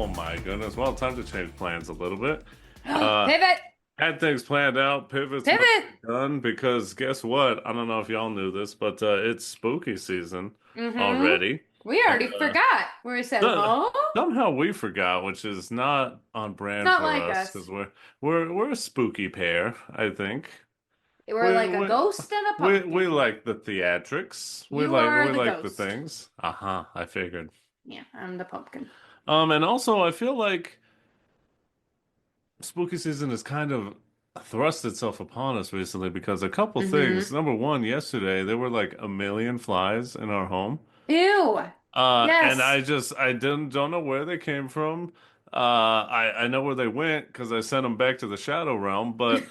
Oh my goodness. Well, time to change plans a little bit. Uh, Pivot! had things planned out. Pivot's Pivot! mostly done because guess what? I don't know if y'all knew this, but it's spooky season Mm-hmm. already. We And already forgot. We said, so- huh? somehow we forgot, which is not on It's brand not for like us us. because we're a spooky pair, I think. We're We like a we ghost and a we pumpkin. like the theatrics. We You like are we the like the ghost. things. Uh-huh, I figured. Yeah, I'm the pumpkin. And also I feel like spooky season has kind of thrust itself upon us recently because a couple things. Mm-hmm. Number one, yesterday there were like a million flies in our home. Ew. And Yes. I didn't don't know where they came from. I know where they went because I sent them back to the shadow realm, but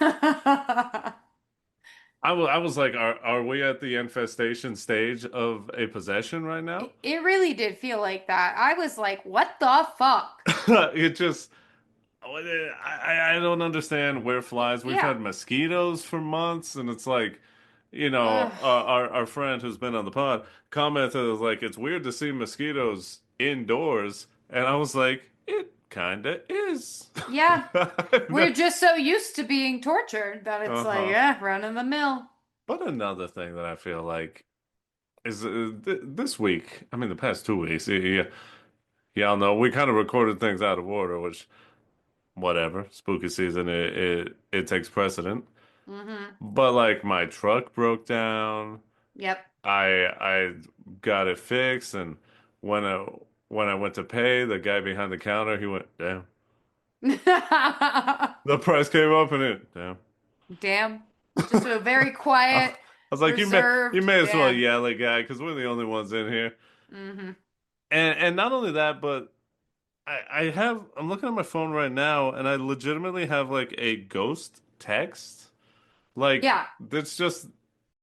I was like, are we at the infestation stage of a possession right now? It really did feel like that. I was like, what the fuck? It just I don't understand where flies. We've Yeah. had mosquitoes for months, and it's like, Ugh. our friend who's been on the pod commented was like, it's weird to see mosquitoes indoors, and I was like, it kinda is. Yeah. We're just so used to being tortured that it's like, Uh-huh. yeah, run in the mill. But another thing that I feel like is th this week, I mean, the past 2 weeks, yeah, y'all know we kind of recorded things out of order, which whatever, spooky season, it takes precedent. Mm-hmm. But like my truck broke down. Yep. I got it fixed, and when I went to pay, the guy behind the counter, he went, "Damn." The price came up and it, damn. Damn. Just a very I quiet, was like, you reserved may as well damn. yell at guy because we're the only ones in here. Hmm. And not only that, but I'm looking at my phone right now and I legitimately have like a ghost text. Like Yeah. it's just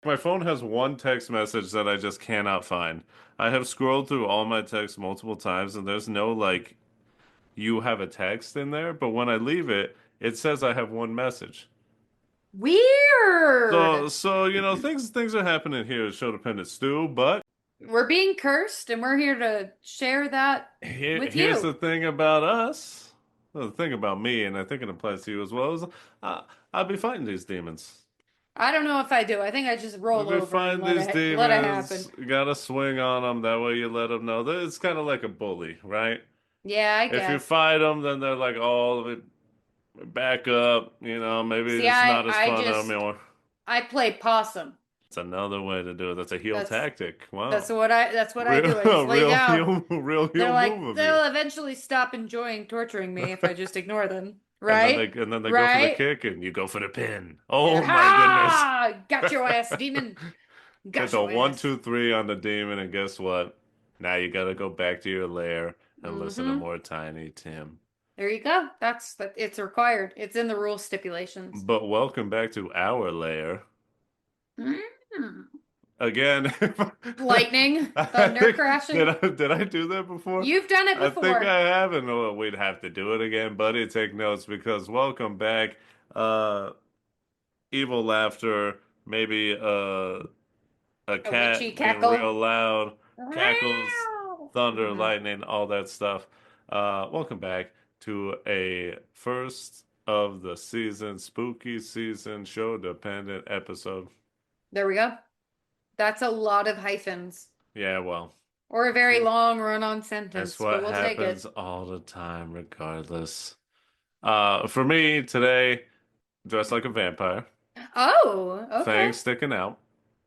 my phone has one text message that I just cannot find. I have scrolled through all my texts multiple times and there's no like you have a text in there, but when I leave it, it says I have one message. Weird. So things are happening here at Show-Dependent Stew, but We're being cursed, and we're here to share that with here's you. the thing about us. Well, the thing about me, and I think it applies to you as well, is uh, I'll be fighting these demons. I don't know if I do. I think I just I'll roll be over and fighting these let it demons. happen. You gotta swing on them. That way you let them know that it's kind of like a bully, right? Yeah, I If you guess. fight them, then they're like all of it back up. Maybe See, it's not as I fun just anymore. I play possum. It's another way to do it. That's a heel That's tactic. Wow. that's what I Real, do. I just lay down. real They're heel like move of you. they'll eventually stop enjoying torturing me if I just ignore them. And then Right? they go for the Right? kick and you go for the pin. Yeah. Oh my goodness. Ha! Got your ass, demon. Hit Got the your one, ass. two, three on the demon, and guess what? Now you gotta go back to your lair and listen to Mm-hmm. more Tiny Tim. There you go. It's required. It's in the rule stipulations. But welcome back to our lair. Mm. Again, Lightning, I thunder think crashing. did I do that before? You've done it I think before. I haven't. Well, we'd have to do it again, buddy. Take notes because welcome back. Uh, evil laughter, maybe a A witchy cat being real cackle. loud, cackles, thunder, Mm-hmm. lightning, all that stuff. Welcome back to a first of the season, spooky season, show dependent episode. There we go. That's a lot of hyphens. Yeah, well, Or a very long run-on that's sentence, but what we'll take happens it. all the time, regardless. For me today, dressed like a vampire, Oh, okay. fangs sticking out.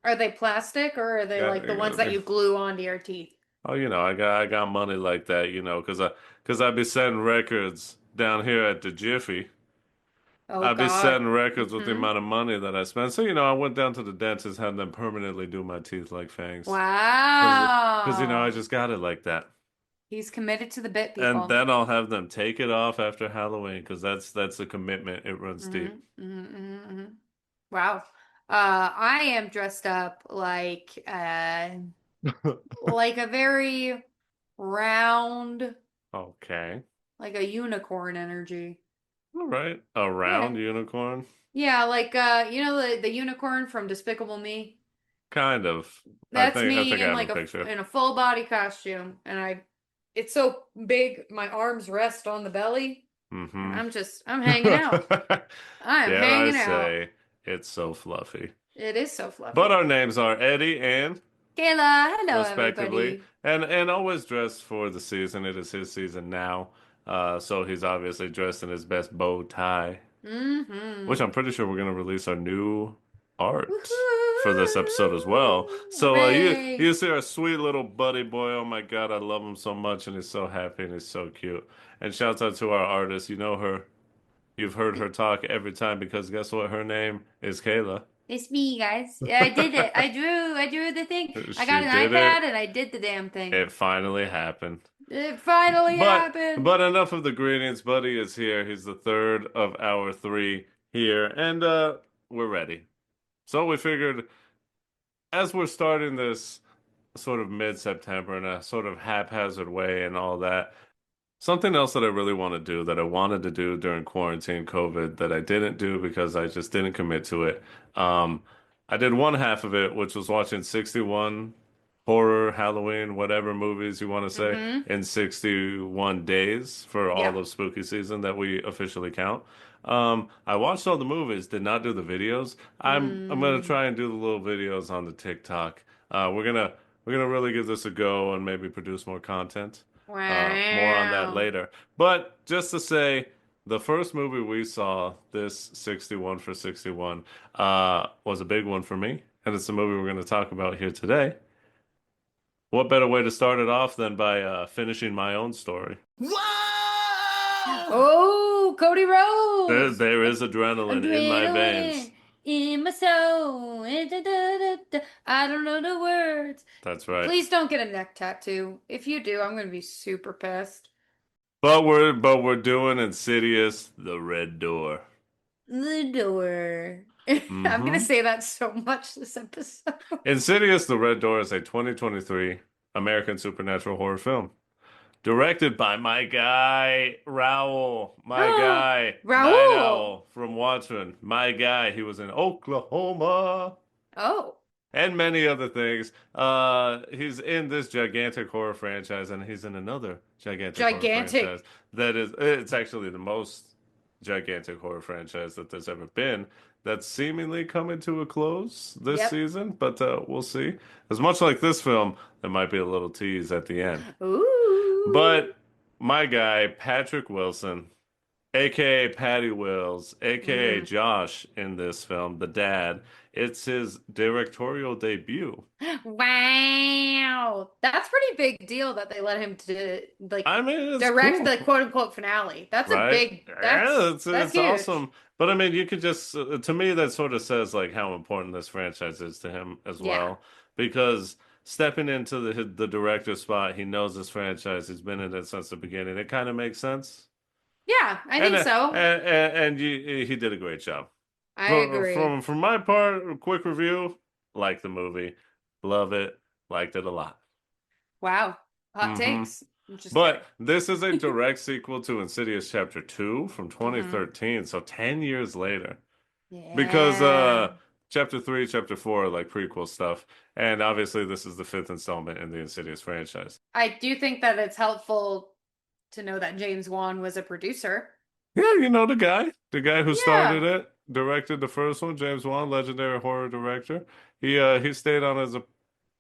Are they plastic or are they like the ones that Got, you glue onto your teeth? oh, I got money like that, because I be setting records down here at the Jiffy. Oh I be God. setting records with the Hmm. amount of money that I spend. So, I went down to the dentist, had them permanently do my teeth like fangs. Because, I Wow. just got it like that. He's committed to the bit, And people. then I'll have them take it off after Halloween because that's a commitment. It runs Hmm. deep. Hmm. Hmm. Hmm. Wow. I am dressed up like a very round, Okay. like a unicorn energy. All right. A Yeah. round unicorn? Yeah, like you know the unicorn from Despicable Me? Kind of. That's I me think I in have a like picture. in a full body costume and I it's so big, my arms rest on the belly, and Mm-hmm. I'm hanging out. I am Dare I hanging out. say, it's so fluffy. It is so But fluffy. our names are Eddie and Kayla, hello respectively, everybody. and always dressed for the season. It is his season now, so he's obviously dressed in his best bow tie, which Mm-hmm. I'm pretty sure we're gonna release our new art for this episode as well. Woohoo! So you Hooray! see our sweet little buddy boy. Oh my God, I love him so much, and he's so happy and he's so cute. And shouts out to our artist. You know her. You've heard her talk every time because guess what? Her name is Kayla. It's me, guys. Yeah, I did it. I drew the thing. I She got an did iPad it. and I did the damn thing. It finally happened. It finally happened. But enough of the greetings. Buddy is here. He's the third of our three here, and we're ready. So we figured as we're starting this sort of mid-September in a sort of haphazard way and all that, something else that I really want to do that I wanted to do during quarantine COVID that I didn't do because I just didn't commit to it. Um, I did one half of it, which was watching 61 horror, Halloween, whatever movies you want to say, Mm-hmm. in 61 days for all Yeah. of spooky season that we officially count. I watched all the movies, did not do the videos. I'm gonna Mm. try and do the little videos on the TikTok. We're gonna really give this a go and maybe produce more content. More on that Wow. later. But just to say, the first movie we saw, this 61 for 61, was a big one for me. And it's the movie we're going to talk about here today. What better way to start it off than by finishing my own story? Whoa! Oh, Cody Rose. There is adrenaline in my veins. Adrenaline in my soul. I don't know the words. That's right. Please don't get a neck tattoo. If you do, I'm gonna be super pissed. But we're doing Insidious, The Red Door. The door. I'm gonna Mm-hmm. say that so much this episode. Insidious, The Red Door is a 2023 American supernatural horror film. Directed by my guy, Raoul. My guy, Night Raul. Owl from Watchmen. My guy, he was in Oklahoma Oh, and many other things. He's in this gigantic horror franchise, and he's in another gigantic horror franchise gigantic. it's actually the most gigantic horror franchise that there's ever been. That's seemingly coming to a close this Yep. season, but we'll see. As much like this film, there might be a little tease at the end. Ooh. But my guy, Patrick Wilson, aka Patty Wills, aka Mm. Josh in this film, the dad, it's his directorial debut. Wow. That's pretty big deal that they let him to like I mean, it's direct the cool, quote unquote finale. That's a right? big Yeah, that's it's huge. awesome. But I mean, you could just to me that sort of says like how important this franchise is to him as Yeah. well, because stepping into the director spot, he knows this franchise. He's been in it since the beginning. It kind of makes sense. Yeah, I think so. He did a great job. I agree. From my part, a quick review. Like the movie, love it, liked it a lot. Wow. Hot Hmm. takes. I'm just But kidding. this is a direct sequel to Insidious Chapter 2 from Hmm. 2013, so 10 years later. Because Yeah. Chapter 3, Chapter 4 are like prequel stuff, and obviously this is the fifth installment in the Insidious franchise. I do think that it's helpful to know that James Wan was a producer. Yeah, you know the guy who started Yeah. it, directed the first one, James Wan, legendary horror director. He stayed on as a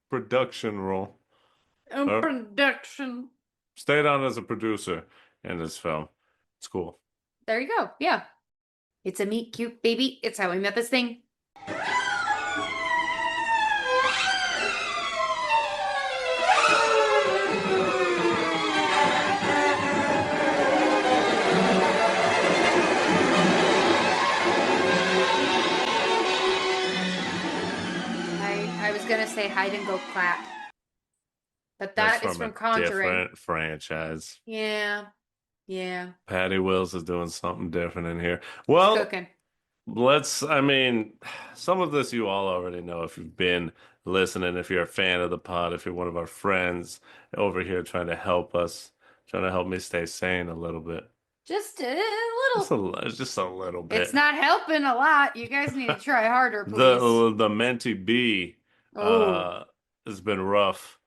production role, or Production. stayed on as a producer in this film. It's cool. There you go. Yeah. It's a meet cute baby. It's how we met this thing. I was gonna say hide and go clap, but That's that is from from a Conjuring. different franchise. Yeah. Yeah. Patty Wills is doing something different in here. It's Well, cooking. I mean, some of this you all already know if you've been listening, if you're a fan of the pod, if you're one of our friends over here trying to help us, trying to help me stay sane a little bit. Just a little. Just a little It's bit. not helping a lot. You guys need to try harder, please. The Menti B Oh, has been rough.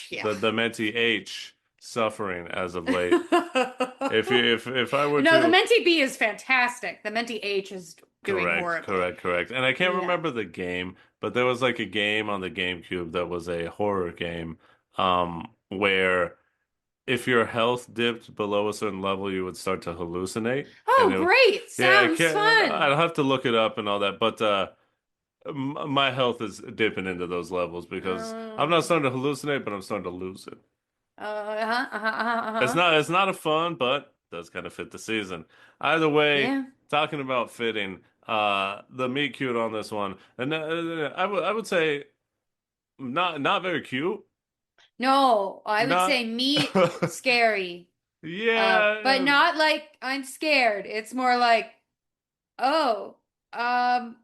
yeah. The Menti H suffering as of late. If I were No, the to Menti B is fantastic. The Menti H is doing correct, horribly. correct, correct. And I can't Yeah. remember the game, but there was like a game on the GameCube that was a horror game, where if your health dipped below a certain level, you would start to hallucinate. And Oh, it, great. yeah, I Sounds can't, fun. I'll have to look it up and all that, but my health is dipping into those levels because I'm not Um, starting to hallucinate, but I'm starting to lose it. uh-huh, uh-huh, uh-huh, It's uh-huh. not a fun, but does kind of fit the season. Either way, Yeah. talking about fitting, the meet cute on this one, and I would say not very cute, No, I would say not meat scary. But yeah, not like I'm scared. It's more like, oh, um,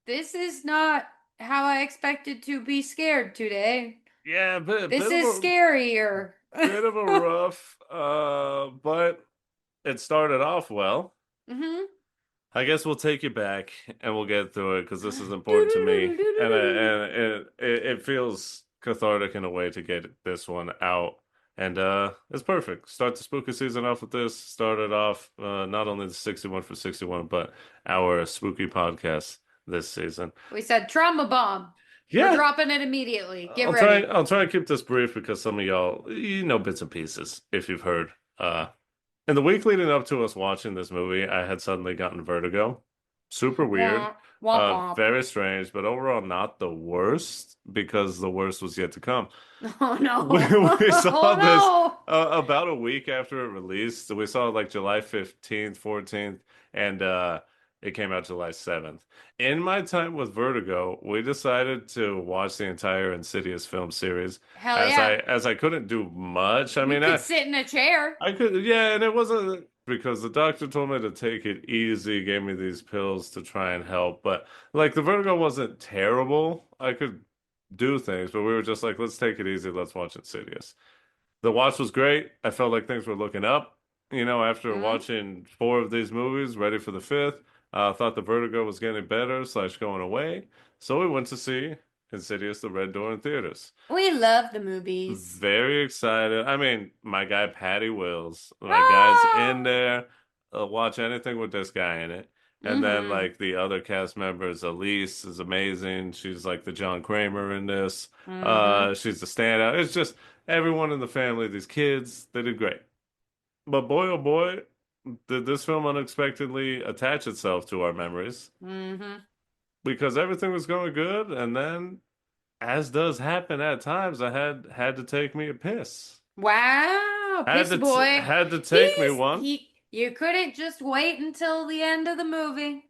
this is not how I expected to be scared today. yeah, This is scarier. bit of a rough, but it started off well. Mm-hmm. I guess we'll take you back and we'll get through it because this is important to me, and it feels cathartic in a way to get this one out, and it's perfect. Start the spooky season off with this. Started off not only the 61 for 61, but our spooky podcast this season. We said trauma bomb. We're Yeah, dropping it immediately. Get ready. I'll try and keep this brief because some of y'all know bits and pieces if you've heard. In the week leading up to us watching this movie, I had suddenly gotten vertigo. Super weird. Womp, womp, womp. Very strange, but overall not the worst because the worst was yet to come. Oh We, no. we saw this Oh about a week after it released. We saw it like July 15th, 14th, and it came out July 7th. In my time with Vertigo, we decided to watch the entire Insidious film series no. Hell yeah. as I couldn't do much. I You mean, could sit in a chair. I could, yeah, and it wasn't because the doctor told me to take it easy, gave me these pills to try and help. But like the vertigo wasn't terrible. I could do things, but we were just like, let's take it easy. Let's watch Insidious. The watch was great. I felt like things were looking up. After Mm-hmm. watching four of these movies, ready for the fifth, thought the vertigo was getting better slash going away. So we went to see Insidious: The Red Door in theaters. We love the movies. Very excited. I mean, my guy Patty Wills, my guy's in Ah! there. Watch anything with this guy in it. And then Mm-hmm. like the other cast members, Elise is amazing. She's like the John Kramer in this. Mm-hmm. She's the standout. It's just everyone in the family, these kids, they did great. But boy, oh boy, did this film unexpectedly attach itself to our memories Mm-hmm. because everything was going good, and then, as does happen at times, I had to take me a piss. Wow, Piss Boy. Had to take me one. You couldn't just wait until the end of the movie.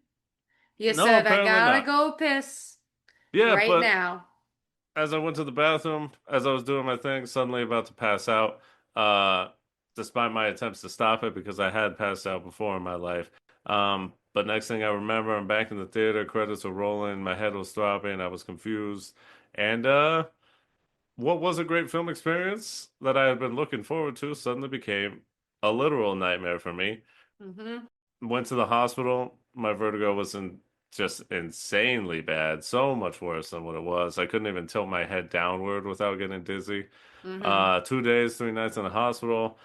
You No, said, I apparently gotta not. go piss Yeah, right but now. as I went to the bathroom, as I was doing my thing, suddenly about to pass out, uh, despite my attempts to stop it because I had passed out before in my life. But next thing I remember, I'm back in the theater, credits are rolling, my head was throbbing, I was confused. And what was a great film experience that I had been looking forward to suddenly became a literal nightmare for me. Mm-hmm. Went to the hospital. My vertigo was just insanely bad, so much worse than what it was. I couldn't even tilt my head downward without getting dizzy. Mm-hmm. 2 days, 3 nights in the hospital,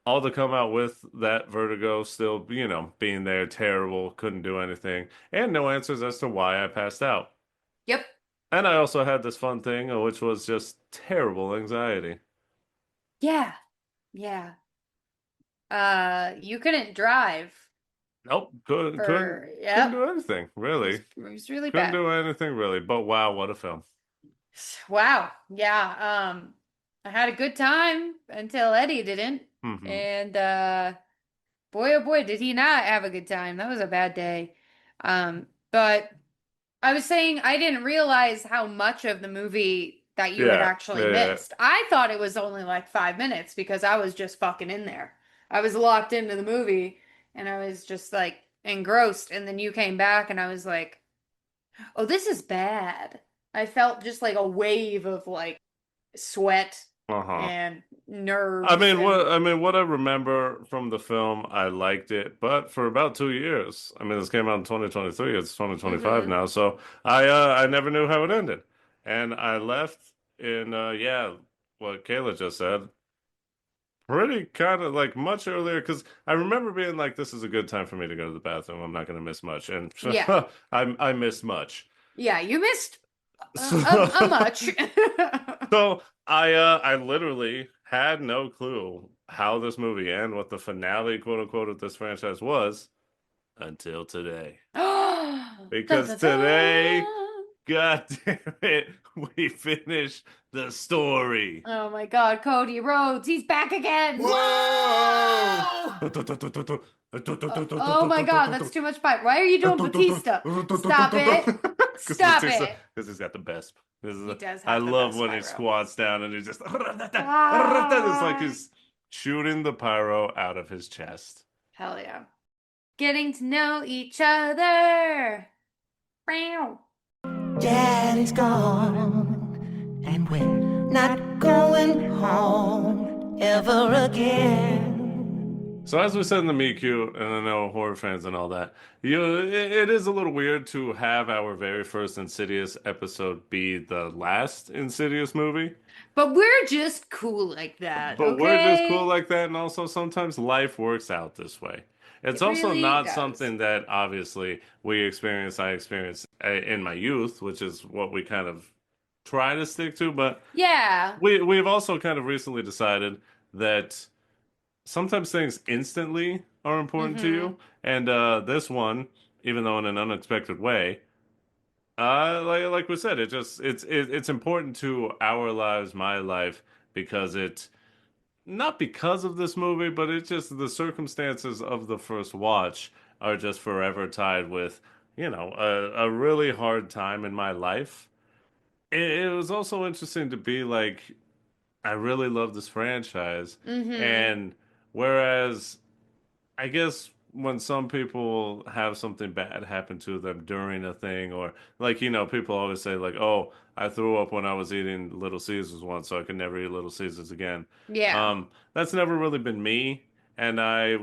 all to come out with that vertigo still, being there, terrible, couldn't do anything, and no answers as to why I passed out. Yep. And I also had this fun thing, which was just terrible anxiety. Yeah. Yeah. You couldn't drive Nope, for, couldn't yep. do anything, really. It was really Couldn't bad. do anything, really. But wow, what a film. Wow. Yeah. I had a good time until Eddie didn't. Hmm. And boy oh boy, did he not have a good time. That was a bad day. But I was saying I didn't realize how much of the movie that you had Yeah, actually yeah. missed. I thought it was only like 5 minutes because I was just fucking in there. I was locked into the movie and I was just like engrossed. And then you came back and I was like, oh, this is bad. I felt just like a wave of like sweat Uh-huh. and nerves and What I remember from the film, I liked it, but for about 2 years. I mean, this came out in 2023, it's 2025 hmm now, so I never knew how it ended. And I left in yeah, what Kayla just said, pretty kind of like much earlier because I remember being like, "This is a good time for me to go to the bathroom. I'm not going to miss much," and Yeah. I missed much. Yeah, you missed a So, much. so I literally had no clue how this movie and what the finale, quote unquote, of this franchise was until today. Dun, Because dun, today, dun. God damn it, we finished the story. Oh my God, Cody Rhodes, he's back again. Whoa! Oh my God, that's too much pipe. Why are you doing Batista? Stop it. Because Stop Batista, it. because he's got the best. He does I have the love best when he pyro. squats down and he just it's like Ah. he's shooting the pyro out of his chest. Hell yeah. Getting to know each other. Meow. Daddy's gone, and we're not going home ever again. So as we said in the meet cute, and I know horror fans and all that, it is a little weird to have our very first Insidious episode be the last Insidious movie. But we're just cool like that, But we're just cool okay? like that, and also sometimes life works out this way. It's It also really not does. something that obviously I experienced in my youth, which is what we kind of try to stick to. But Yeah. we've also kind of recently decided that sometimes things instantly are important to Mm-hmm. you, and this one, even though in an unexpected way, like we said, it's important to our lives, my life, because it not because of this movie, but it's just the circumstances of the first watch are just forever tied with, a really hard time in my life. It was also interesting to be like, I really love this franchise. Mm-hmm. And whereas I guess when some people have something bad happen to them during a thing, or like, people always say, like, oh, I threw up when I was eating Little Caesars once, so I could never eat Little Caesars again. Yeah. That's never really been me. And I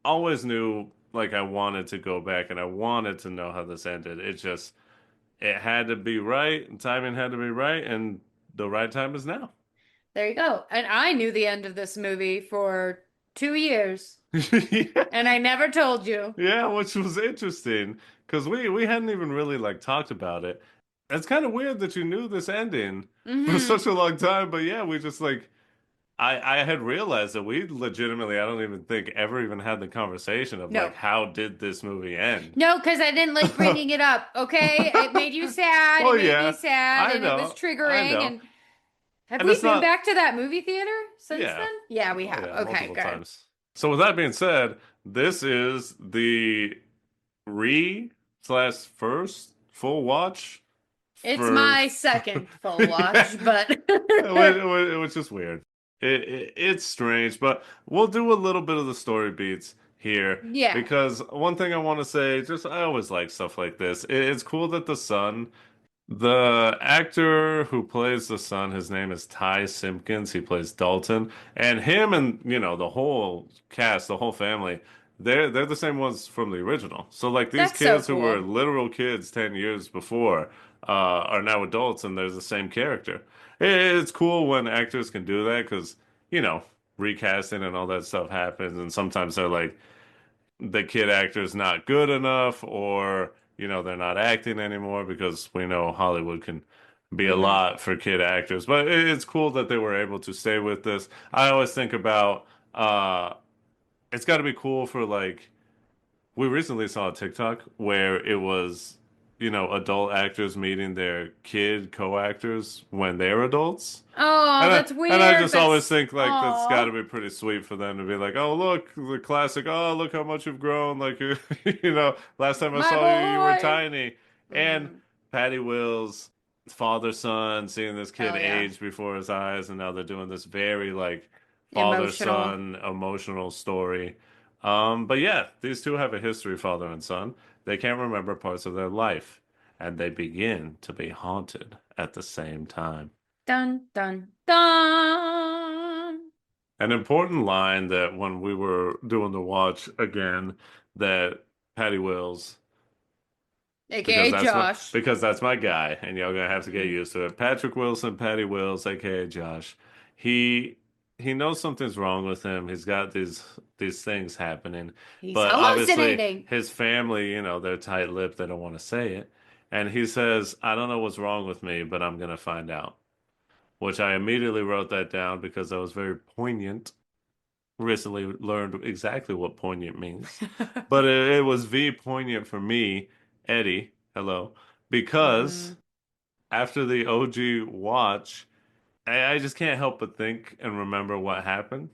always knew, like, I wanted to go back and I wanted to know how this ended. It had to be right, and timing had to be right, and the right time is now. There you go. And I knew the end of this movie for 2 years, Yeah. and I never told you. Yeah, which was interesting because we hadn't even really like talked about it. It's kind of weird that you knew this ending for such Mm-hmm. a long time, but yeah, we just like I had realized that we legitimately I don't even think ever even had the conversation of No. like how did this movie end? No, because I didn't like bringing it up, okay? It made you sad. It Well, made me yeah, sad, I and it was know, I triggering. know, And have and we it's been not. back to that movie theater since Yeah, then? Yeah, we oh have. yeah, Okay, multiple good. times. So with that being said, this is the re slash first full watch It's for my second full yeah, watch, but which is weird. It's strange, but we'll do a little bit of the story beats here yeah, because one thing I want to say, just I always like stuff like this. It's cool that the actor who plays the son, his name is Ty Simpkins. He plays Dalton, and him and the whole cast, the whole family, they're the same ones from the original. So like these that's so kids who were cool. literal kids 10 years before are now adults, and they're the same character. It's cool when actors can do that because you know recasting and all that stuff happens, and sometimes they're like the kid actor's not good enough or they're not acting anymore because we know Hollywood can be a Hmm. lot for kid actors, but it's cool that they were able to stay with this. I always think about it's got to be cool for like we recently saw a TikTok where it was adult actors meeting their kid co-actors when they're adults. Oh, that's And I weird, just but always think like that's got to oh, be pretty sweet for them to be like, oh look, the classic, oh look how much you've grown, like last time I my saw you, you were boy. tiny. And Hmm. Patty Wills, father son, seeing this kid Hell yeah. age before his eyes, and now they're doing this very like father Emotional. son emotional story. But yeah, these two have a history, father and son. They can't remember parts of their life, and they begin to be haunted at the same time. Dun dun dun. An important line that when we were doing the watch again, that Patty Wills, AKA Josh. because that's my guy, and y'all gonna have to get Mm. used to it. Patrick Wilson, Patty Wills, aka Josh. He he knows something's wrong with him. He's got these things happening, He's but obviously hallucinating. his family, they're tight-lipped. They don't want to say it. And he says, "I don't know what's wrong with me, but I'm gonna find out." Which I immediately wrote that down because that was very poignant. Recently learned exactly what poignant means. But it was V poignant for me, Eddie. Hello, because Hmm. after the OG watch, I just can't help but think and remember what happened.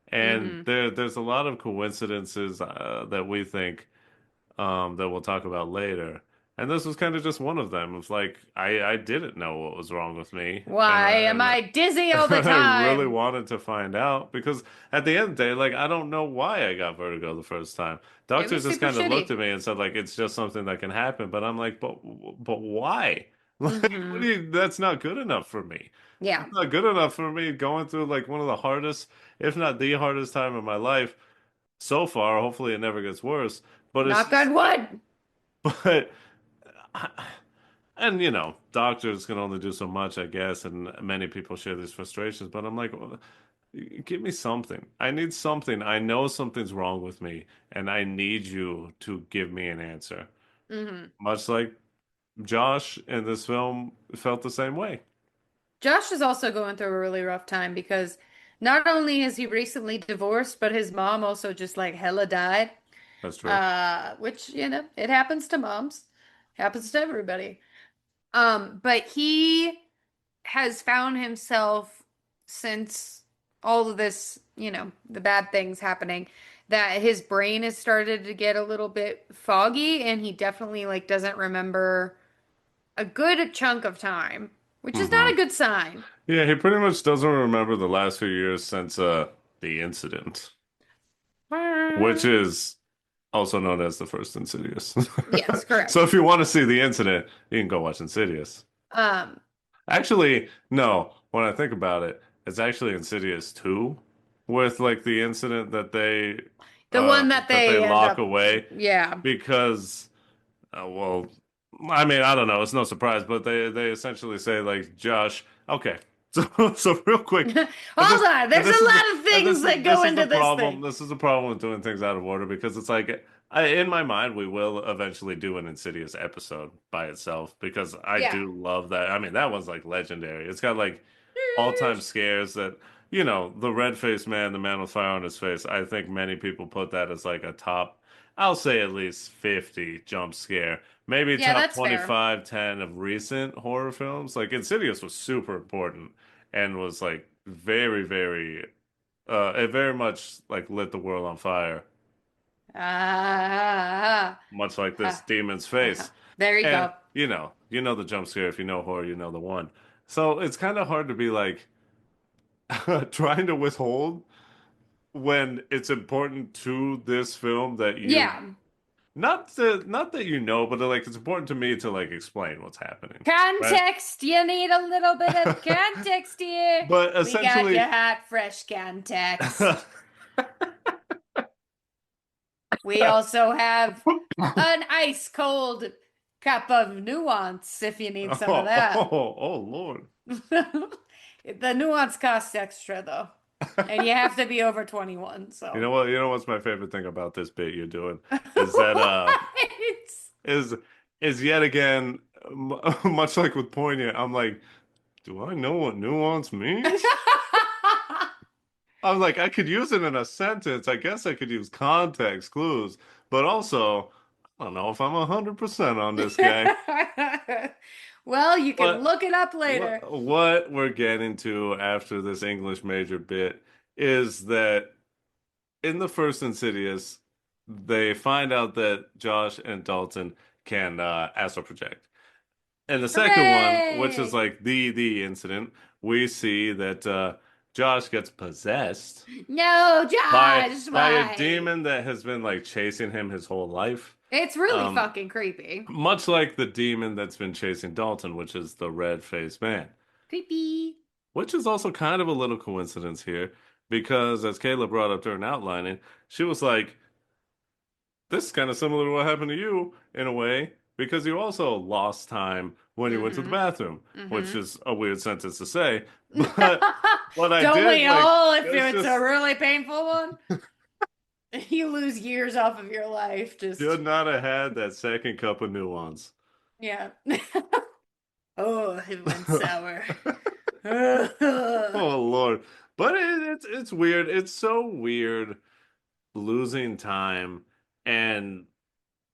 And Hmm. there's a lot of coincidences that we think that we'll talk about later. And this was kind of just one of them. It's like I didn't know what was wrong with me, and Why am I dizzy all the I really time? wanted to find out because at the end of the day, like I don't know why I got vertigo the first time. It Doctor was just super kind of looked shitty. at me and said like it's just something that can happen, but I'm like, but why? Like, what Hmm. do you? That's not good enough for me. Yeah. That's not good enough for me going through like one of the hardest, if not the hardest time of my life so far. Hopefully, it never gets worse. But it's Knock just on wood. but and doctors can only do so much, I guess, and many people share these frustrations. But I'm like, well, give me something. I need something. I know something's wrong with me, and I need you to give me an answer. Hmm. Much like Josh in this film felt the same way. Josh is also going through a really rough time because not only is he recently divorced, but his mom also just like hella died. That's true. Which, it happens to moms. Happens to everybody. But he has found himself since all of this, the bad things happening, that his brain has started to get a little bit foggy and he definitely like doesn't remember a good chunk of time, which is Hmm. not a good sign. Yeah, he pretty much doesn't remember the last few years since the incident, which is also known as the first Insidious. Yes, So correct. if you want to see the incident, you can go watch Insidious. Um, Actually, no. When I think about it, it's actually Insidious 2 with like the incident the one that that they they end lock up, away yeah. because well, I mean, I don't know, it's no surprise, but they essentially say like Josh, okay. So real quick, and Hold on, there's a lot of things that go this is the into this problem. thing. This is the problem with doing things out of order because it's like in my mind we will eventually do an Insidious episode by itself because I Yeah. do love that. I mean, that one's like legendary. It's got like all-time scares that the red-faced man, the man with fire on his face. I think many people put that as like a top, I'll say at least 50 jump scare. Maybe Yeah, top that's fair. 25, 10 of recent horror films. Like Insidious was super important and was like very, very it very much like lit the world on fire, Ah, much like this ah, demon's ah. face. There you And go. you know the jump scare. If you know horror, you know the one. So it's kind of hard to be like trying to withhold when it's important to this film that you Yeah. not that but like it's important to me to like explain what's happening, right? Context. You need a little bit of context here. But We got your essentially, hot, fresh context. We also have an ice cold cup of nuance if you need some of that. oh Lord. The nuance costs extra though. And you have to be over 21, You know so. what? You know what's my favorite thing about this bit you're doing is that What? is is yet again much like with poignant. I'm like, do I know what nuance means? I'm like, I could use it in a sentence. I guess I could use context clues, but also, I don't know if I'm 100% on this guy. Well, you can But look it up later. what we're getting to after this English major bit is that in the first Insidious, they find out that Josh and Dalton can astral project. And the second one, which is Hooray! like the incident, we see that Josh gets possessed No, by Josh, a why? demon that has been like chasing him his whole life. It's really Um, fucking creepy. much like the demon that's been chasing Dalton, which is the red-faced man. Creepy. Which is also kind of a little coincidence here, because as Kayla brought up during outlining, she was like, this is kind of similar to what happened to you in a way, because you also lost time when you went to the Mm-hmm. bathroom, which Mm-hmm. is a weird sentence to say, But what I Don't did we like, all if it's it's a just really painful one? You lose years off of your life just should not have had that second cup of nuance. yeah. Oh, it went sour. Oh Lord. But it's weird. It's so weird losing time, and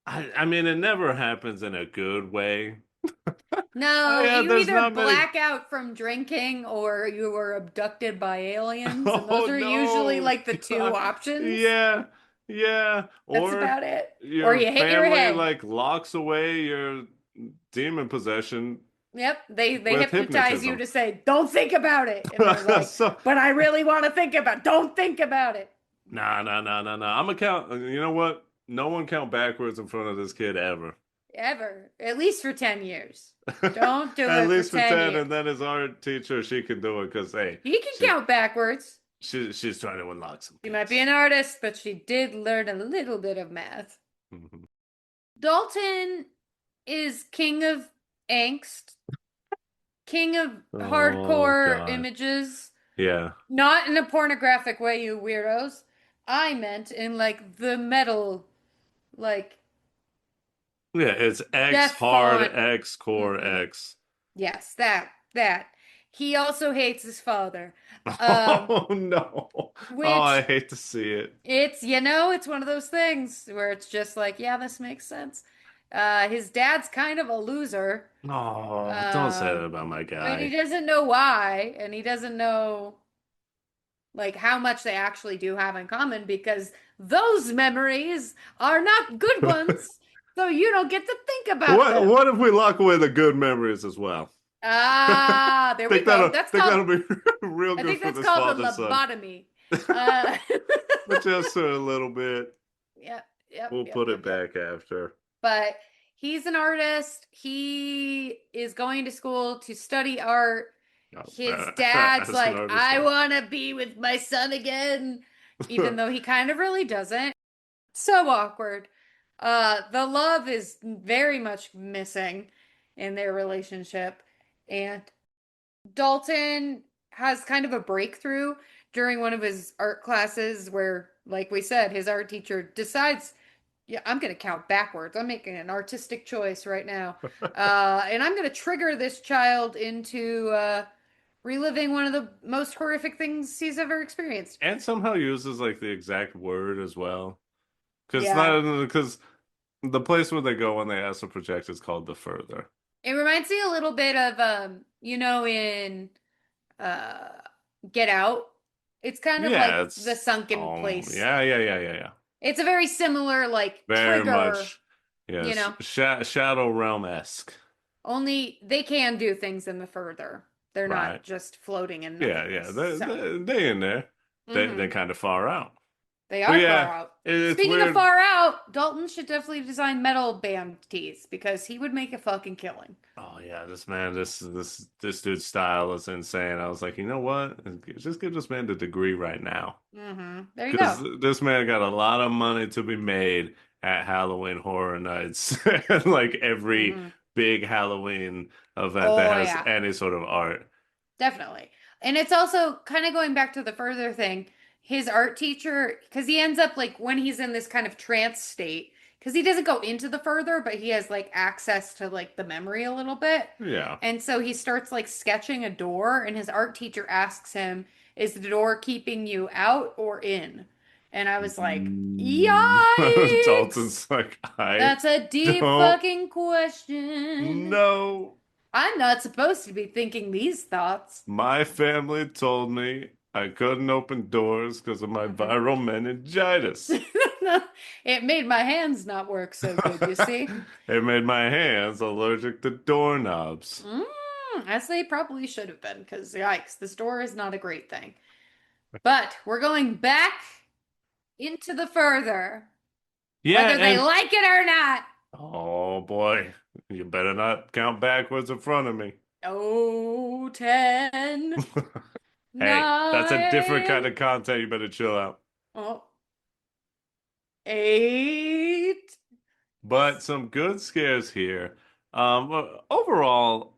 I mean it never happens in a good way. No, Yeah, you there's either not many. black out from drinking or you were abducted by aliens, and Oh those are usually no. like the two God. options. Yeah. Yeah. That's Or about it. Or your you hit your family head. like locks away your demon possession Yep, they with hypnotize you hypnotism. to say, "Don't think about it," and they're like, So "But I really want to think about. Don't think about it nah, nah, nah, nah, nah. I'm gonna count. You know what? No one count backwards in front of this kid ever. ever. At least for 10 years. Don't do At it for least for 10 10, years. and then his art teacher, she can do it because hey, He can she count backwards. she's trying to unlock some She might be gates. an artist, but she did learn a little bit of math. Mhm. Dalton is king of angst, king of Oh hardcore God. images. Yeah. Not in a pornographic way, you weirdos. I meant in like the metal, like Yeah, it's X death hard, font. X core Hmm. X. Yes, that. He also hates his father. Um, Oh no. Oh, I which hate to see it. it's one of those things where it's just like, yeah, this makes sense. His dad's kind of a loser. Oh, don't say that Um, about my but he guy. doesn't know why, and he doesn't know like how much they actually do have in common because those memories are not good ones, so you don't get to think about them. What if we lock away the good memories as well? Ah, there we go. Think that'll be real I good think for that's this called a father son. lobotomy. Uh, But just for a little bit. yep, yep, We'll yep, put yep, it yep. back after. But he's an artist. He is going to school to study art. Oh, His dad's as an like, artist I does. want to be with my son again, even though he kind of really doesn't. So awkward. The love is very much missing in their relationship. And Dalton has kind of a breakthrough during one of his art classes where, like we said, his art teacher decides, yeah, I'm going to count backwards. I'm making an artistic choice right now. And I'm going to trigger this child into reliving one of the most horrific things he's ever experienced. And somehow uses like the exact word as well. Yeah. Because the place where they go when they astral project is called the further. It reminds me a little bit of in uh Get Out. It's kind of Yeah, like the it's sunken place. yeah, yeah, yeah, yeah, yeah. It's a very similar like Very trigger, much, you yes, know. Shadow Realm-esque, Only they can do things in the further. They're right? not just floating in Yeah, yeah, nothingness. So, they in there. They hmm kind of far out. they But are far yeah, out. it's Speaking of weird. far out, Dalton should definitely design metal band tees because he would make a fucking killing. Oh yeah, this dude's style is insane. I was like, you know what? Just give this man the degree right now. There you Because go. this man got a lot of money to be made at Halloween Horror Nights and like every Hmm. big Halloween event that Oh has yeah. any sort of art. Definitely. And it's also kind of going back to the further thing. His art teacher, because he ends up like when he's in this kind of trance state, because he doesn't go into the further, but he has like access to like the memory a little bit. Yeah. And so he starts like sketching a door, and his art teacher asks him, is the door keeping you out or in? And I was like, yikes! Dalton's like, I That's a deep don't fucking question. know. I'm not supposed to be thinking these thoughts. My family told me I couldn't open doors because of my Mhm. viral meningitis. It made my hands not work so good, you see? It made my hands allergic to doorknobs. Mm, as they probably should have been, because yikes, this door is not a great thing. But we're going back into the further, Yeah, whether they and like it or not. oh boy, you better not count backwards in front of me. Oh, 10, Hey, that's a different kind 9, of content. You better chill out. oh, 8. But some good scares here. Overall,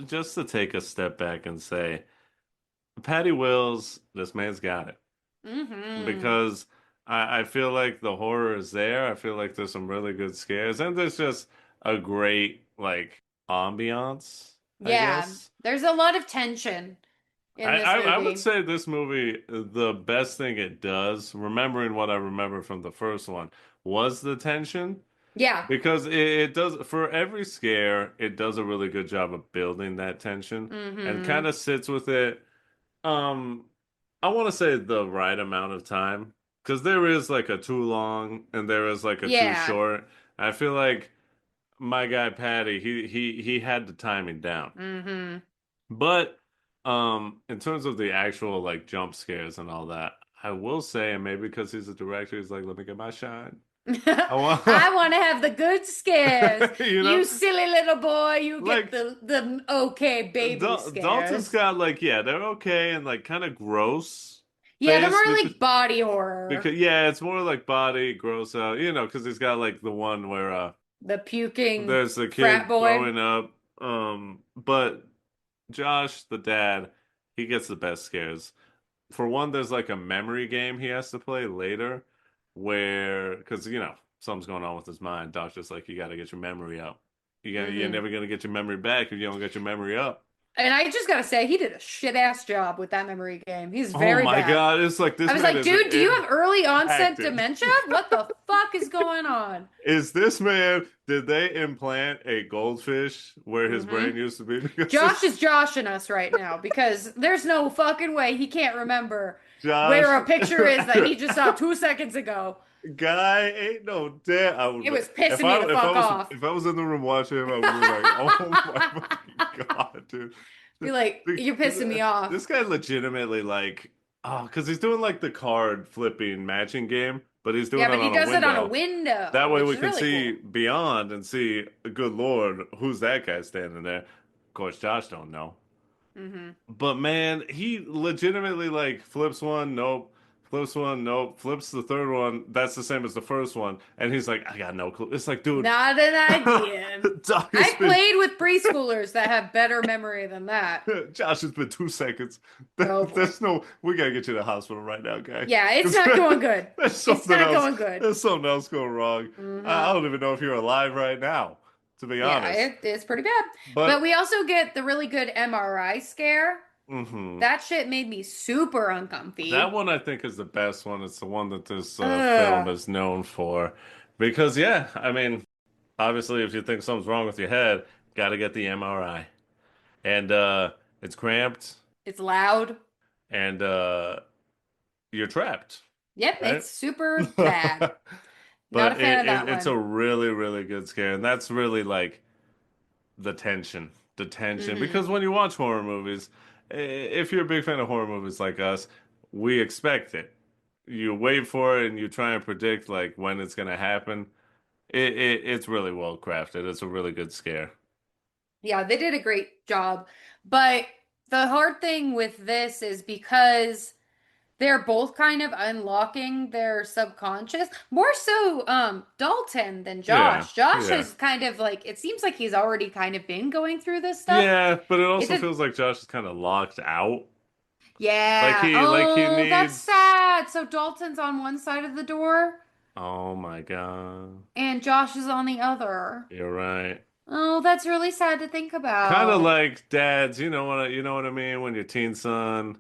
just to take a step back and say, Patty Wills, this man's got it. Mm-hmm. Because I feel like the horror is there. I feel like there's some really good scares, and there's just a great like ambiance, I Yeah, guess. there's a lot of tension in this I would movie. say this movie, the best thing it does, remembering what I remember from the first one, was the tension. Yeah. Because it does, for every scare, it does a really good job of building that tension and Mm-hmm. kind of sits with it. Um, I want to say the right amount of time because there is like a too long and there is like a too Yeah. short. I feel like my guy Patty, he had the timing down. Mm-hmm. But in terms of the actual like jump scares and all that, I will say, and maybe because he's a director, he's like, let me get my shine. I want, I want to have the good scares. you know, You silly little boy, you get like the okay baby Dalton's scares. got like, yeah, they're okay and like kind of gross Yeah, they're face more like body horror. because yeah, it's more like body gross out, because he's got like the one where The puking there's a frat kid boy. throwing up. But Josh, the dad, he gets the best scares. For one, there's like a memory game he has to play later where because something's going on with his mind. Doc's just like, you gotta get your memory up. You're Hmm. never gonna get your memory back if you don't get your memory up. And I just gotta say, he did a shit ass job with that memory game. He's Oh very my bad. God, it's like I this was man like, is dude, do you have early onset impacted. dementia? What the fuck is going on? Is this man, did they implant a goldfish where his Hmm. brain used to be? Because Josh this is joshing us right now because there's no fucking way he can't remember where Josh a picture is that he just saw 2 seconds ago. guy ain't no damn. I It would was pissing me the fuck off. if I was in the room watching him, I would be like, oh my fucking God, dude. Be like, you're pissing me off. This guy legitimately like, oh, because he's doing like the card flipping matching game, but he's Yeah, doing it but he on a does it on a window. That window, way which we is can really see cool. beyond and see, good Lord, who's that guy standing there? Of course, Josh don't know. Hmm. But man, he legitimately like flips one, nope. Flips one, nope. Flips the third one. That's the same as the first one. And he's like, I got no clue. It's like, dude, Not an idea. Doc has I been played with preschoolers that have better memory than that. Josh has been 2 seconds. Oh boy. There's no, we gotta get you to the hospital right now, guy. Yeah, it's 'Cause not going good. there's It's something not else. going good. There's something else going wrong. I Hmm. don't even know if you're alive right now, to be Yeah, honest. it's pretty bad. But But we also get the really good MRI scare. mhm. That shit made me super That uncomfy. one I think is the best one. It's the one that this film Ugh. is known for. Because, yeah, I mean, obviously, if you think something's wrong with your head, got to get the MRI. And it's cramped It's loud. and you're trapped, Yep, right? it's super bad. Not a But fan of that it's a one. really, really good scare. And that's really like the tension. The tension. Hmm. Because when you watch horror movies, if you're a big fan of horror movies like us, we expect it. You wait for it and you try and predict like when it's gonna happen. It's really well crafted. It's a really good scare. Yeah, they did a great job. But the hard thing with this is because they're both kind of unlocking their subconscious, more so Dalton than Yeah, Josh. Josh yeah. has kind of like it seems like he's already kind of been going through this stuff. Yeah, but it It also did, feels like Josh is kind of locked out. yeah. Like he Oh, that's needs. sad. So Dalton's on one side of the door Oh my God. and Josh is on the other. You're right. Oh, that's really sad to think Kind of about. like dads, you know what I mean? When your teen son,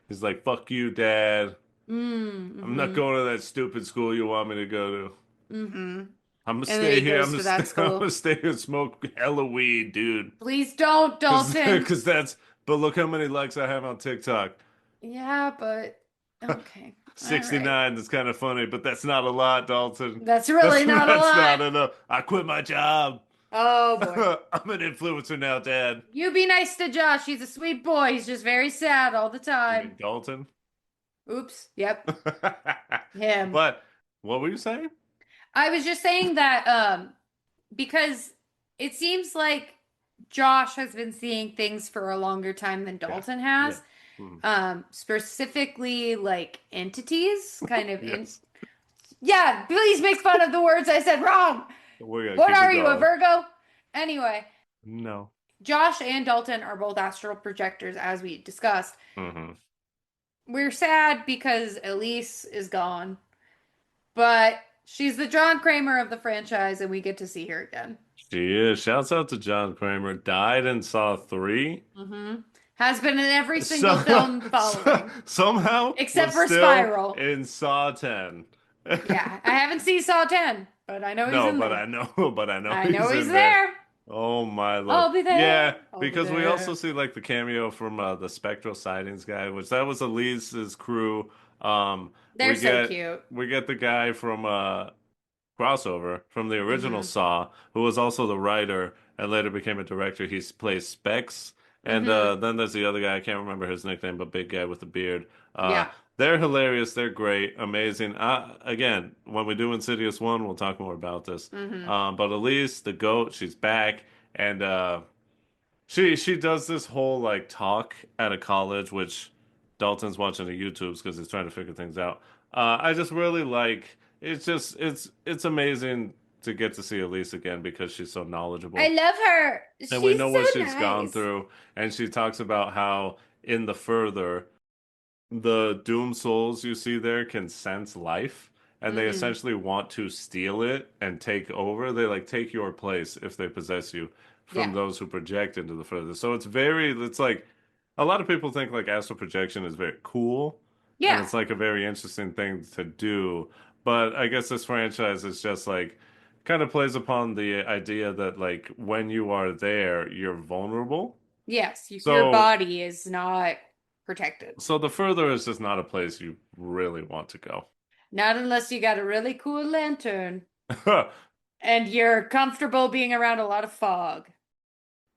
he's like, "Fuck you, dad. I'm not Mm-hmm. going to that stupid school you want me to go to. Mm-hmm. I'm gonna And then stay he here. goes to that I'm school. gonna stay here and smoke hella weed, dude. Please don't, Cause, Dalton. cause that's. But look how many likes I have on TikTok. Yeah, but okay. All right. 69. That's kind of funny, but that's not a lot, Dalton. That's That's really not a that's lot. not enough. I quit my job. Oh boy. I'm an influencer now, Dad. You be nice to Josh. He's a sweet boy. He's just very sad all the You time. mean Dalton? Oops. Yep. Him. But what were you saying? I was just saying that because it seems like Josh has been seeing things for a longer time than Yeah. Dalton Yeah. has. Hmm. Specifically like entities, kind of in Yes. yeah, please make fun of the words I said wrong. We're gonna What keep it are you, a going. Virgo? Anyway, No. Josh and Dalton are both astral projectors, as we discussed. Hmm. We're sad because Elise is gone, but she's the John Kramer of the franchise, and we get to see her again. She is. Shouts out to John Kramer. Died in Saw 3. hmm Has been in every single So, film following, somehow except was for still Spiral. in Saw 10. Yeah, I haven't seen Saw 10, but I know he's No, in but there. I know, but I know I know he's he's in there. there. Oh my Lord. I'll be Yeah, there. I'll be because we also there. see like the cameo from the Spectral Sightings guy, which that was Elise's crew. Um, They're we so get cute. we get the guy from Crossover from the original hmm Saw, who was also the writer and later became a director. He plays Specs. And hmm then there's the other guy, I can't remember his nickname, but big guy with the beard. Uh, Yeah. they're hilarious, they're great, amazing. Again, when we do Insidious 1, we'll talk more about this. hmm But Elise, the goat, she's back, and she does this whole like talk at a college, which Dalton's watching the YouTubes because he's trying to figure things out. I just really like it's amazing to get to see Elise again because she's so I knowledgeable love her. and we She's know so what she's gone nice. through. And she talks about how in the further the Doom Souls you see there can sense life, and they hmm essentially want to steal it and take over. They like take your place if they possess you from Yeah. those who project into the further. So it's like a lot of people think like astral projection is very cool, and Yeah. it's like a very interesting thing to do. But I guess this franchise is just like kind of plays upon the idea that like when you are there, you're vulnerable. Yes. Your So body is not protected. so the further is just not a place you really want to go. Not unless you got a really cool lantern and you're comfortable being around a lot of fog.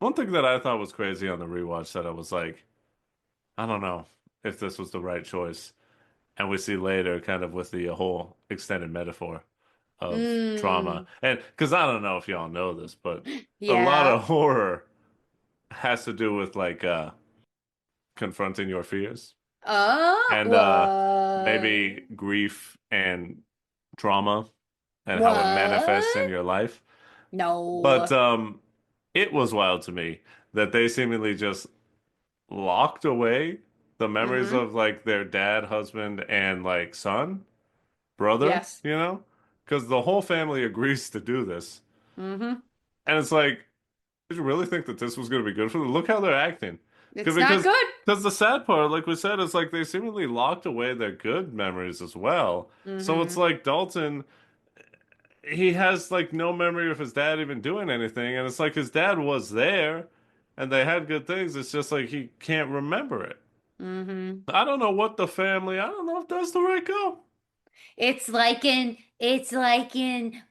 One thing that I thought was crazy on the rewatch that I was like, I don't know if this was the right choice. And we see later, kind of with the whole extended metaphor of trauma. Mm. And because I don't know if y'all know this, but a lot Yeah. of horror has to do with like confronting your fears and What? maybe grief and trauma and how it manifests in What? your life. But No. it was wild to me that they seemingly just locked away the memories hmm of like their dad, husband, and like son, brother, Yes. you know? Because the whole family agrees to do this. hmm And it's like, did you really think that this was going to be good for them? Look how they're acting. It's not Because good. because the sad part, like we said, is like they seemingly locked away their good memories as well. So it's hmm like Dalton, he has like no memory of his dad even doing anything, and it's like his dad was there and they had good things. It's just like he can't remember it. hmm I don't know what the family, I don't know if that's the right go. It's like in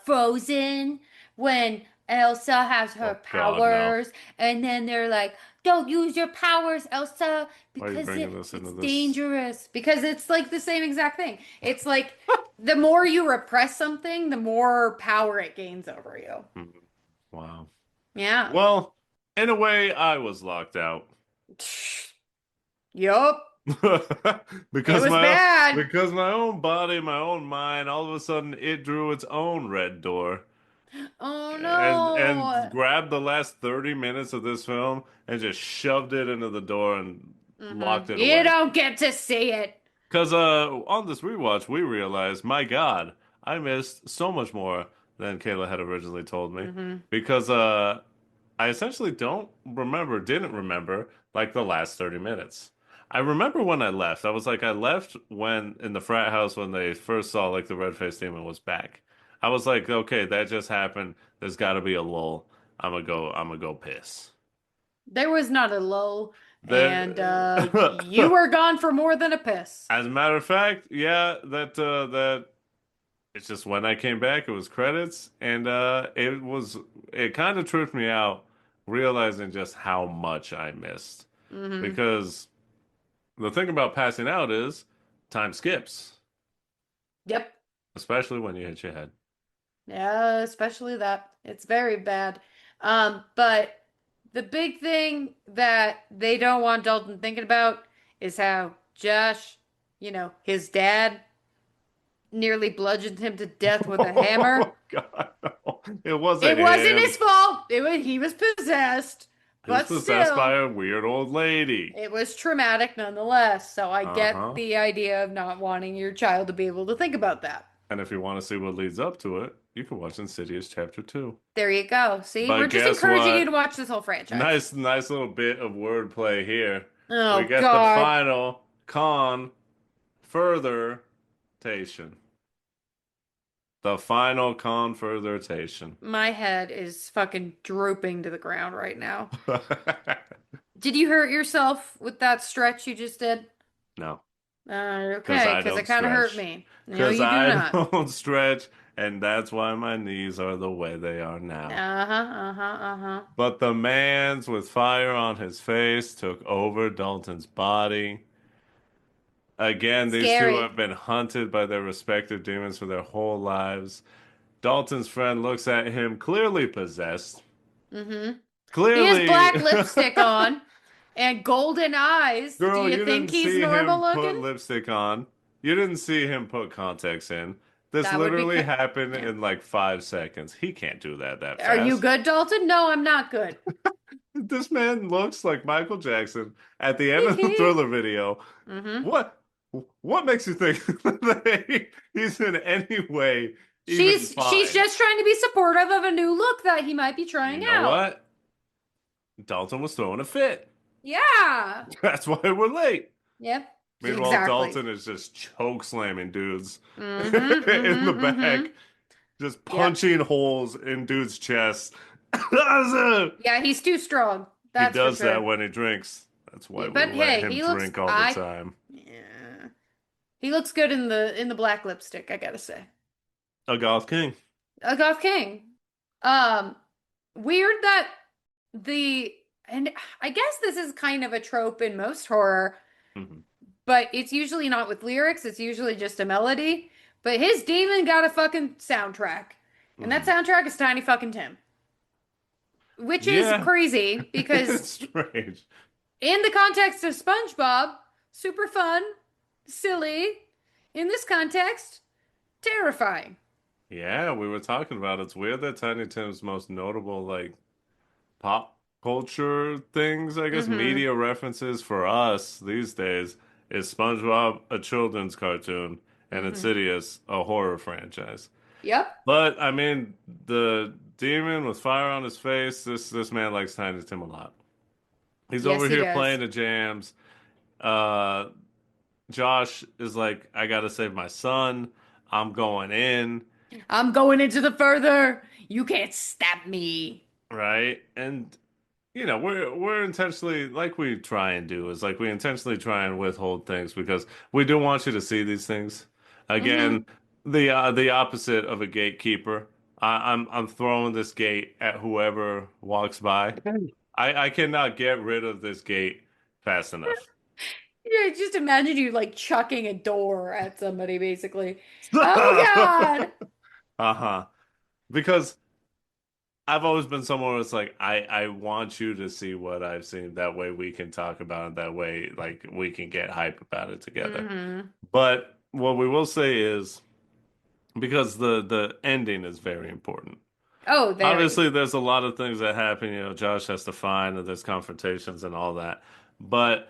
Frozen when Elsa has her Oh God, no. powers and then they're like, "Don't use your powers, Elsa, Why are you because bringing this into it's this? dangerous." Because it's like the same exact thing. It's like the more you repress something, the more power it gains over you. Hmm. Wow. Yeah. Well, in a way, I was locked out. Yup. It Because was my bad. because my own body, my own mind, all of a sudden it drew its own red door Oh and no. grabbed the last 30 minutes of this film and just shoved it into the door and locked it You away. don't get to see it. Because on this rewatch, we realized, my God, I missed so much more than Kayla had originally told me. hmm Because I essentially didn't remember like the last 30 minutes. I remember when I left. I was like, I left when in the frat house when they first saw like the red-faced demon was back. I was like, okay, that just happened. There's got to be a lull. I'm gonna go piss. There was not a lull, and you Then, were gone for more than a piss. as a matter of fact, yeah, that it's just when I came back, it was credits, and it kind of tripped me out realizing just how much I missed. hmm Because the thing about passing out is time skips, Yep. especially when you hit your head. Yeah, especially that. It's very bad. But the big thing that they don't want Dalton thinking about is how Josh, his dad nearly bludgeoned him to death with a hammer. Oh God, no. It wasn't It wasn't him. his fault. He was possessed, He was but possessed by still, a weird old lady. it was traumatic nonetheless. So I get Uh-huh. the idea of not wanting your child to be able to think about that. And if you want to see what leads up to it, you can watch Insidious Chapter 2. There you go. See, we're But just guess encouraging you to what? watch this whole franchise. Nice little bit of wordplay here. We Oh get the God. final Con-Further-tation. The final Con-Further-tation. My head is fucking drooping to the ground right now. Did you hurt yourself with that stretch you just did? No, because Okay, I because it don't kind of hurt stretch. me. No, Because you do I not. don't stretch, and that's why my knees are the way they are now. Uh-huh, uh-huh, uh-huh. But the man's with fire on his face took over Dalton's body. Again, these two Scary. have been hunted by their respective demons for their whole lives. Dalton's friend looks at him, clearly possessed. Mm-hmm. He has Clearly, black lipstick on and golden eyes. Do girl, you you think didn't he's see normal him put looking? lipstick on. You didn't see him put contacts in. This That would be literally happened yeah. in like 5 seconds. He can't do that Are you fast. good, Dalton? No, I'm not good. This man looks like Michael Jackson at the end of the Thriller video. Mm-hmm. What what makes you think that he's in any way even She's fine? just trying to be supportive of a new look that he might be You trying know out. what? Dalton was throwing a fit. Yeah. That's why we're late. Yep. Meanwhile, Exactly. Dalton is just choke slamming dudes in Mm-hmm. the Mm-hmm. Mm-hmm. back, just Yep. punching holes in dudes' chests. Yeah, he's too strong. He That's for does that sure. when he drinks. That's why Yeah, we but let hey, him he looks drink all the I time. yeah. He looks good in the black lipstick, I gotta say. A goth king. A Goth King. Um, weird that the and I guess this is kind of a trope in most horror, Mhm. but it's usually not with lyrics, it's usually just a melody. But his demon got a fucking soundtrack. And that Mhm. soundtrack is Tiny fucking Tim. Which is Yeah, crazy because it's strange. in the context of SpongeBob, super fun, silly. In this context, terrifying. Yeah, we were talking about it's weird that Tiny Tim's most notable like pop culture things, I guess, Mm-hmm. media references for us these days is SpongeBob, a children's cartoon, and Mm-hmm. Insidious, a horror franchise. Yep. But I mean, the demon with fire on his face, this man likes Tiny Tim a lot. He's Yes, over he here does. playing the jams. Uh, Josh is like, I gotta save my son. I'm going in, I'm going into the further. You can't stop me. right? And we're intentionally like we try and do is like we intentionally try and withhold things because we do want you to see these things. Mm-hmm. Again, the opposite of a gatekeeper. I'm throwing this gate at whoever walks by. I cannot get rid of this gate fast enough. Yeah, just imagine you like chucking a door at somebody, basically. Oh God. Uh-huh. Because I've always been someone who's like, I want you to see what I've seen. That way we can talk about it. That way, like, we can get hype about it together. Mm-hmm. But what we will say is because the ending is very important. Oh, very. Obviously, there's a lot of things that happen. Josh has to find, and there's confrontations and all that. But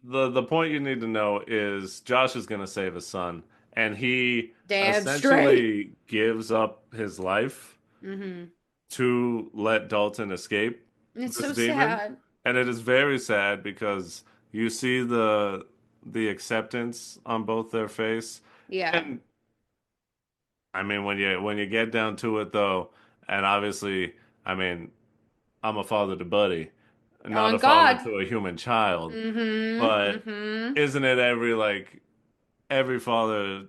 the point you need to know is Josh is going to save his son, and he Damn straight. essentially gives up his life Mm-hmm. to let Dalton escape It's this so demon. sad. And it is very sad because you see the acceptance on both their face. Yeah. And I mean when you get down to it though, and obviously, I mean, I'm a father to Buddy, not On a father God. to a human child. Mm-hmm. But Mm-hmm. isn't it every father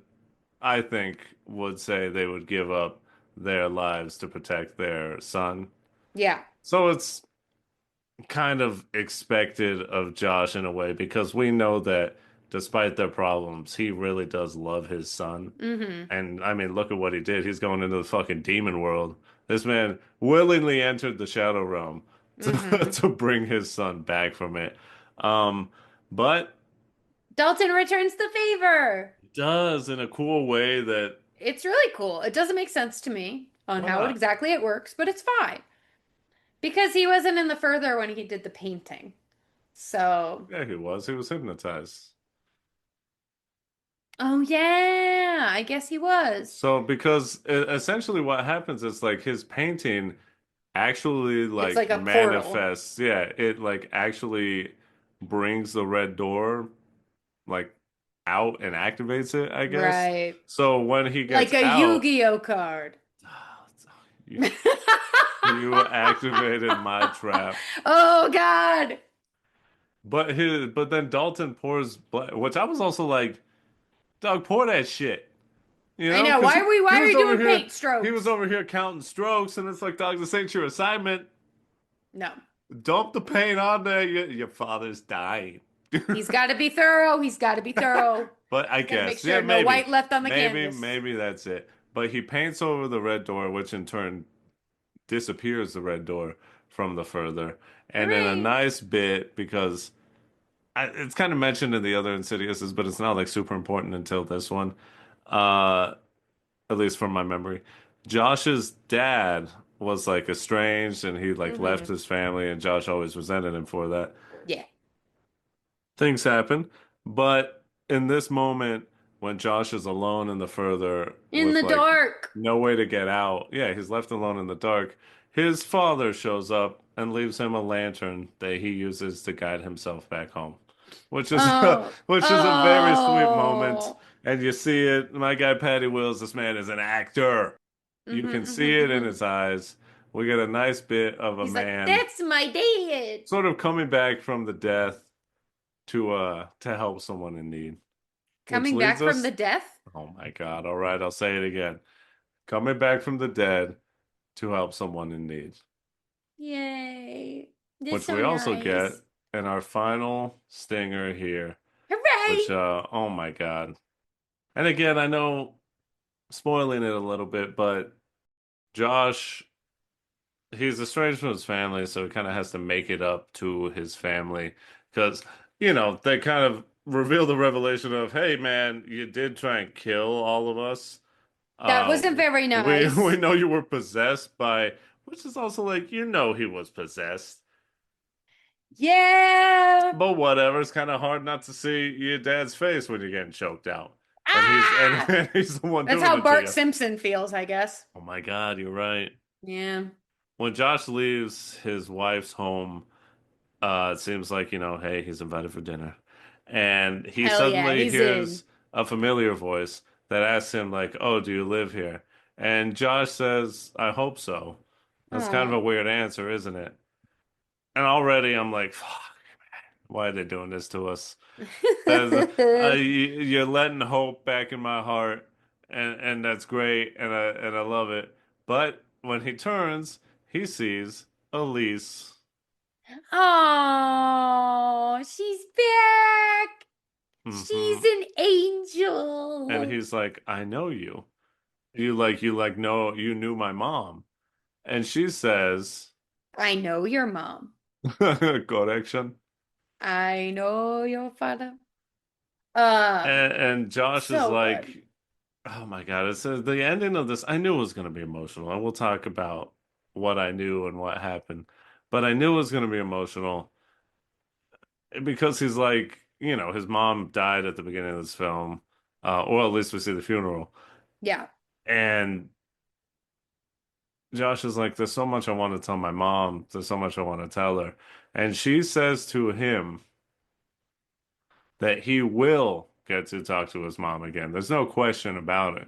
I think would say they would give up their lives to protect their son? Yeah. So it's kind of expected of Josh in a way because we know that despite their problems, he really does love his son. Mm-hmm. And I mean, look at what he did. He's going into the fucking demon world. This man willingly entered the shadow realm to Mm-hmm. to bring his son back from it. Um, but Dalton returns the favor. does in a cool way that It's really cool. It doesn't make sense to me. on Why how not? exactly it works, but it's fine. Because he wasn't in the further when he did the painting. So, Yeah, he was. He was hypnotized. oh yeah, I guess he was. So because essentially what happens is like his painting actually It's like like a portal. manifests. Yeah, it like actually brings the red door like out and activates it, I guess. Right. So when he Like gets a out, Yu-Gi-Oh card. you, you activated my trap. Oh God. But then Dalton pours blood, which I was also like, dog, pour that shit. You I know, know. because Why are you doing paint he was strokes? over here counting strokes, and it's like, dog, this ain't your assignment. No. Dump the paint on there. Your father's dying. He's got to be thorough. He's got to be thorough. But I He's got to make guess, yeah, sure no white left on the canvas. maybe that's it. But he paints over the red door, which in turn disappears the red door from the further. And in a Hooray. nice bit, because it's kind of mentioned in the other Insidiouses, but it's not like super important until this one. Uh, at least from my memory. Josh's dad was like estranged and he like left Mm-hmm. his family and Josh always resented him for that. Yeah. Things happen, but in this moment when Josh is alone in the further In with the like dark. no way to get out, yeah, he's left alone in the dark. His father shows up and leaves him a lantern that he uses to guide himself back home, which is Oh. which is a very sweet moment. Oh. And you see it, my guy Patty Wills, this man is an actor. You Mm-hmm, can mm-hmm, see it in mm-hmm. his eyes. We get a nice bit of a He's like, man that's my dad. sort of coming back from the death to help someone in need. Which Coming leads back from us, the death? oh my God, all right, I'll say it again. Coming back from the dead to help someone in need. Yay. That's Which so we also get nice. in our final stinger here, which Hooray! oh my God. And again, I know spoiling it a little bit, but Josh, he's estranged from his family, so he kind of has to make it up to his family because, they kind of reveal the revelation of, hey man, you did try and kill all of us. That Uh, wasn't very we nice. know you were possessed by, which is also like, he was possessed. Yeah. But whatever, it's kind of hard not to see your dad's face when you're getting choked out. And he's and, Ah! and he's the one That's doing how it to Bart you. Simpson feels, I guess. Oh my God, you're right. Yeah. When Josh leaves his wife's home, it seems like, hey, he's invited for dinner. And he Hell yeah, suddenly he's in. hears a familiar voice that asks him, like, oh, do you live here? And Josh says, I hope so. That's kind of a Oh. weird answer, isn't it? And already I'm like, fuck, why are they doing this to us? You're letting hope back in my heart, and that's great, and I love it. But when he turns, he sees Elise. Oh, she's back. She's Hmm. an And angel. he's like, I know you. You know, you knew my mom. And she says, I know your mom. correction. I know your father. And Josh is So good. like, oh my God, it says the ending of this, I knew it was going to be emotional. And we'll talk about what I knew and what happened. But I knew it was going to be emotional because he's like, his mom died at the beginning of this film, or at least we see the funeral. Yeah. And Josh is like, there's so much I want to tell my mom. There's so much I want to tell her. And she says to him that he will get to talk to his mom again. There's no question about it.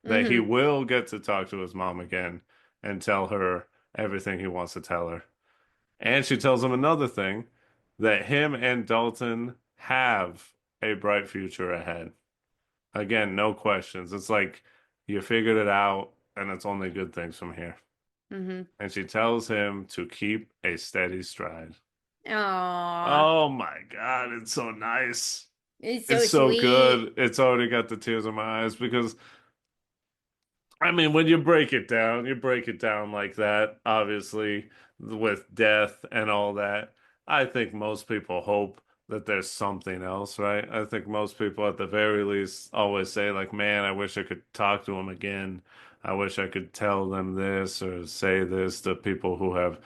That he Mm-hmm. will get to talk to his mom again and tell her everything he wants to tell her. And she tells him another thing that him and Dalton have a bright future ahead. Again, no questions. It's like you figured it out and it's only good things from here. Mm-hmm. And she tells him to keep a steady stride. Aw. Oh my God, it's so nice. It's It's so so sweet. good. It's already got the tears in my eyes because, I mean, when you break it down like that, obviously, with death and all that. I think most people hope that there's something else, right? I think most people, at the very least, always say, like, man, I wish I could talk to him again. I wish I could tell them this or say this to people who have,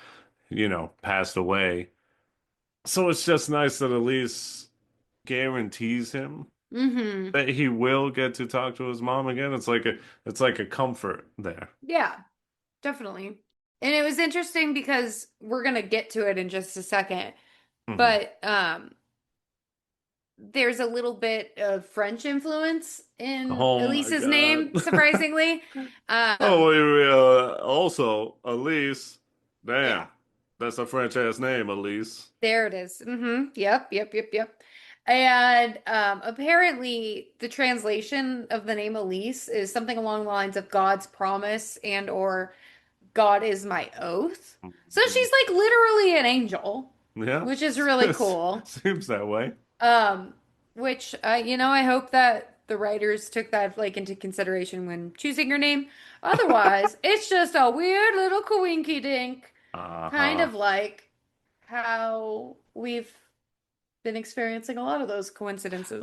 passed away. So it's just nice that Elise guarantees him Mm-hmm. that he will get to talk to his mom again. It's like a comfort there. Yeah, definitely. And it was interesting because we're gonna get to it in just a second, Hmm. but there's a little bit of French influence in Oh my Elise's God. name, surprisingly. Oh, Um, also, Elise. yeah, Damn, that's a French ass name, Elise. there it is. Yep. And apparently the translation of the name Elise is something along the lines of God's promise and or God is my oath. So Mhm. she's like literally an angel, Yeah, which is really cool. seems that way. Um, which I hope that the writers took that like into consideration when choosing your name. Otherwise, it's just a weird little coinky dink, kind Uh-huh. of like how we've been experiencing a lot of those coincidences.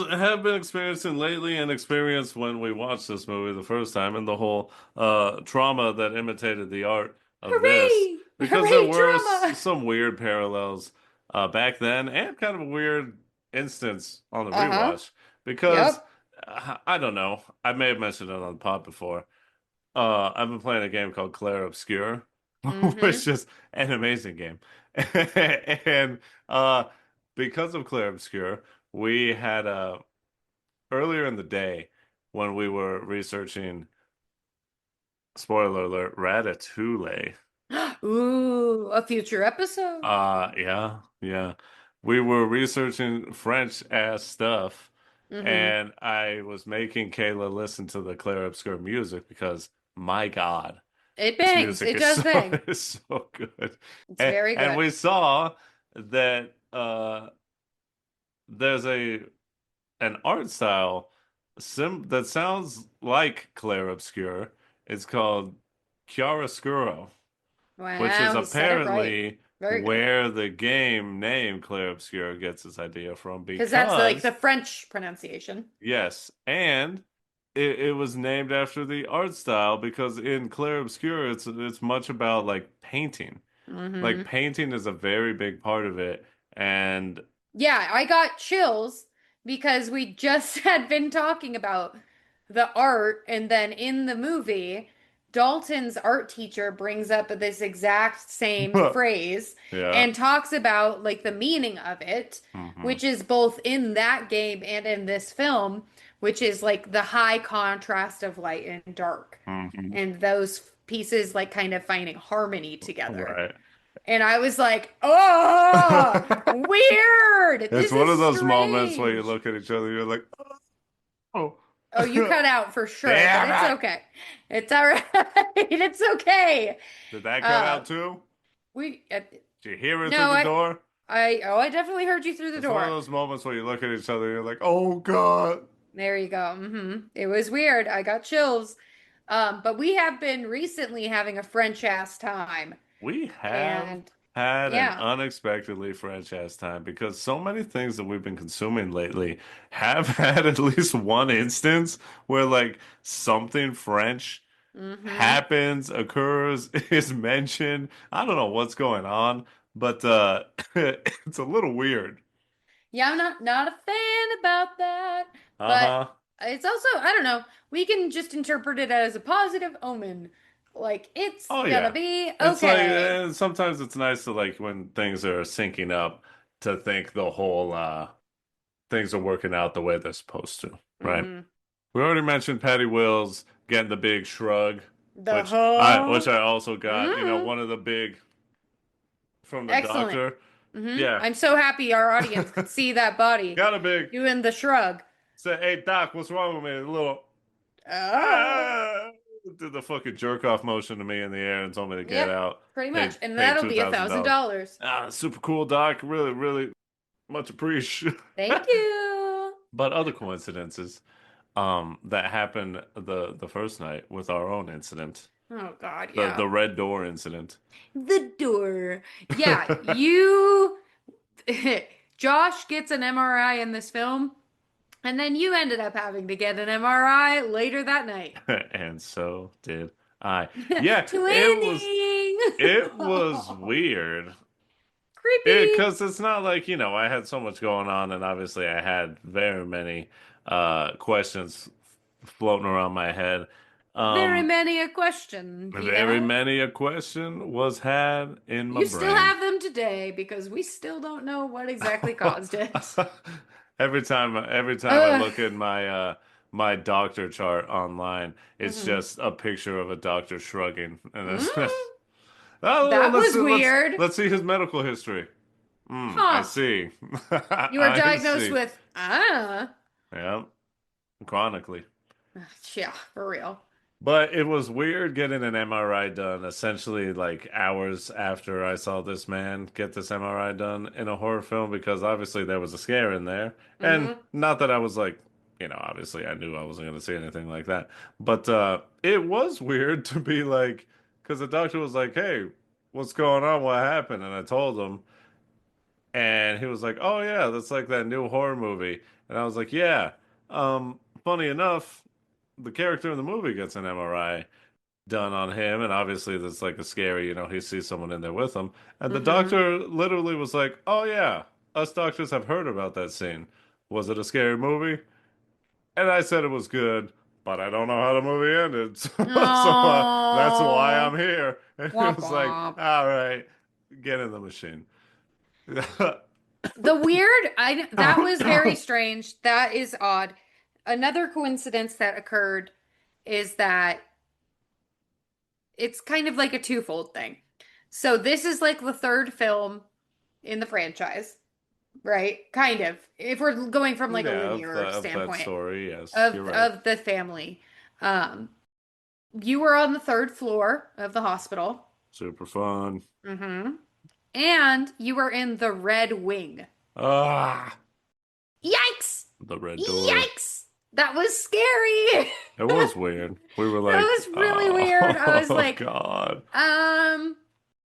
Have been experiencing lately and experienced when we watched this movie the first time and the whole trauma that imitated the art of this Hooray! because there Hooray, were drama! some weird parallels back then and kind of a weird instance on the Uh-huh. rewatch because Yep. I don't know, I may have mentioned it on the pod before. I've been playing a game called Clair Obscur, which Mm-hmm. is an amazing game. And uh, because of Clair Obscur, we had earlier in the day when we were researching, spoiler alert, Ratatouille. Ooh, a future episode. Yeah. We were researching French ass stuff, Mm-hmm. and I was making Kayla listen to the Clair Obscur music because my God. It This bangs. music It does bang. is so good. It's very And good. we saw that there's an art style sim that sounds like Clair Obscur. It's called chiaroscuro, which is Wow, he said it right. apparently Very good. where the game name Clair Obscur gets its idea from Because that's like the because French pronunciation. yes, and it was named after the art style because in Clair Obscur it's much about like painting. Like Hmm. painting is a very big part of it. And Yeah, I got chills because we just had been talking about the art, and then in the movie, Dalton's art teacher brings up this exact same phrase yeah. and talks about like the meaning of it, Hmm. which is both in that game and in this film, which is like the high contrast of light and dark, Hmm. and those pieces like kind of finding harmony together. Right. And I was like, oh, weird. It's This one is of those moments where you strange. look at each other, you're like, oh, Oh, you cut out for sure, but damn it's it. okay. It's all right. It's okay. Did that cut Uh, out too? we Did you hear it through no, the door? I definitely heard you through the It's one of door. those moments where you look at each other, you're like, oh God. There you go. It was weird. I got chills. But we have been recently having a French ass time, We have and had an yeah. unexpectedly French ass time because so many things that we've been consuming lately have had at least one instance where like something French Mm-hmm. happens, occurs, is mentioned. I don't know what's going on, but it's a little weird. Yeah, I'm not a fan about that, but Uh-huh. it's also, I don't know, we can just interpret it as a positive omen. Like it's Oh gonna yeah. be It's like okay. sometimes it's nice to like when things are syncing up to think the whole things are working out the way they're supposed to, right? Hmm. We already mentioned Patty Wills getting the big shrug, The huh? which I also got, Hmm. one of the big from the Excellent. doctor. Yeah. I'm so happy our audience could see that body Got a big doing the shrug. say, hey doc, what's wrong with me? A little Oh, ah, did the fucking jerk off motion to me in the air and told me to get yep, out. pretty much. Paid And paid that'll two be a thousand thousand dollars. dollars. Super cool doc. Really, really much appreciated. Thank you. But other coincidences that happened the first night with our own incident. Oh God, The yeah. red door incident. The door. Yeah, you Josh gets an MRI in this film, And then you ended up having to get an MRI later that night. And so did I. Yeah, Twinning! it was weird. Creepy. Because it's not like, I had so much going on, and obviously I had very many questions floating around my head. Very Um, many a question, very yeah. many a question was had in my You still brain. have them today because we still don't know what exactly caused it. Every time I Ugh. look at my doctor chart online, it's Hmm. just a picture of a doctor shrugging, and it's Mm, oh, that was let's weird. let's see his medical history. I Huh. see. You were I diagnosed see. with, ah. Yeah, chronically. Yeah, for real. But it was weird getting an MRI done, essentially like hours after I saw this man get this MRI done in a horror film because obviously there was a scare in there. And Hmm. not that I was like, obviously I knew I wasn't going to see anything like that. But it was weird to be like, because the doctor was like, hey, what's going on? What happened? And I told him. And he was like, "Oh yeah, that's like that new horror movie." And I was like, "Yeah." Funny enough, the character in the movie gets an MRI done on him, and obviously that's like a scary, he sees someone in there with him. And the Hmm. doctor literally was like, "Oh yeah, us doctors have heard about that scene. Was it a scary movie?" And I said it was good, but I don't know how the movie ended, so that's why I'm Oh, here. And he womp was like, womp. "All right, get in the machine." The weird, I that was very strange. That is odd. Another coincidence that occurred is that it's kind of like a twofold thing. So this is like the third film in the franchise, right? Kind of. If we're going from like a Yeah, linear of that standpoint story, yes, of you're right. the family. Um, you were on the third floor of the hospital. Super fun. Hmm. And you were in the Red Wing. Ah, Yikes! the red door. Yikes! That was scary. It was weird. We were That like, was really weird. I was oh like, God. um,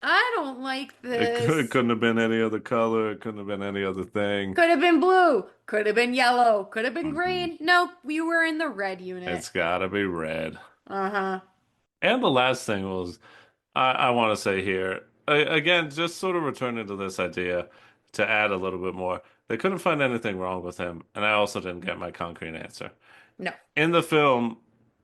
I don't like It this. couldn't have been any other color. It couldn't have been any other thing. Could have been blue, could have been yellow, could have been Mm-mm. green. Nope, we were in the red unit. It's gotta be red. Uh-huh. And the last thing was, I want to say here, again, just sort of returning to this idea to add a little bit more. They couldn't find anything wrong with him, and I also didn't get my concrete answer. No. In the film,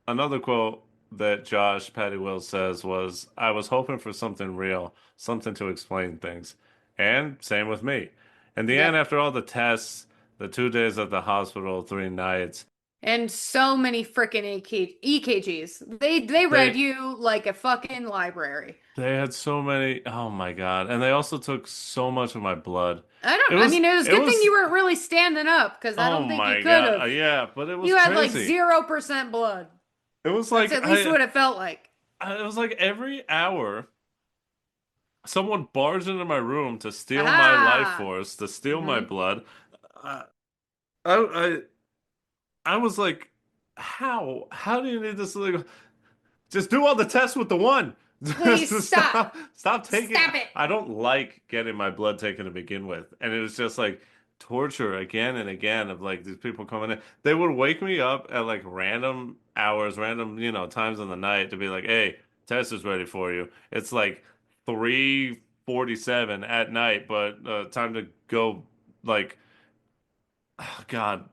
another quote that Josh Patty Wills says was, I was hoping for something real, something to explain things. And same with me. In the end, Yep. after all the tests, the 2 days at the hospital, 3 nights, And so many freaking EKGs. They read they you like a fucking library. they had so many, oh my God. And they also took so much of my blood. I don't, It I was mean, it was a it good thing was you weren't really standing up because I oh don't think you my could God. have. Yeah, but it was You had like crazy. 0% blood. It was That's like at least what it felt like. it was like every hour someone barged into my room to steal my life Aha. force, to steal my Hmm. blood. Uh, I I was like, how? How do you need this? Like, just do all the tests with the one. Just Please stop. stop taking. Stop it. I don't like getting my blood taken to begin with, and it was just like torture again and again of like these people coming in. They would wake me up at like random hours, random times in the night to be like, "Hey, test is ready for you." It's like 3:47 at night, but time to go. Like, oh, God,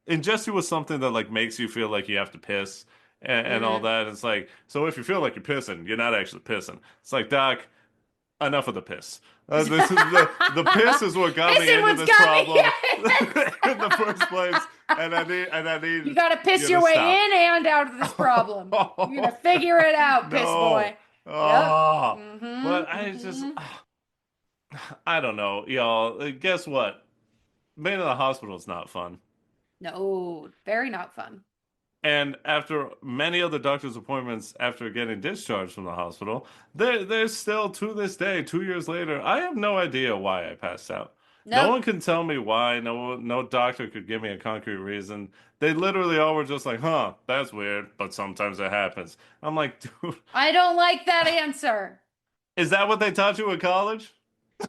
ingest you with something that like makes you feel like you have to piss and all Hmm. that. It's like, so if you feel like you're pissing, you're not actually pissing. It's like, Doc, enough of the piss. This is the piss is what got me Pissing into what's this got me. problem Yes. in the first place, and I You need gotta piss you your to way stop. in and out of this problem. You're gonna figure it out, piss No. boy. Yep. Oh. But Mm-hmm. I just, Mm-hmm. I don't know, y'all. Guess what? Being in the hospital is not fun. No, very not fun. And after many other doctor's appointments after getting discharged from the hospital, there's still to this day, 2 years later, I have no idea why I passed out. No Nope. one can tell me why. No doctor could give me a concrete reason. They literally all were just like, huh, that's weird, but sometimes it happens. I'm like, dude, I don't like that answer. is that what they taught you in college?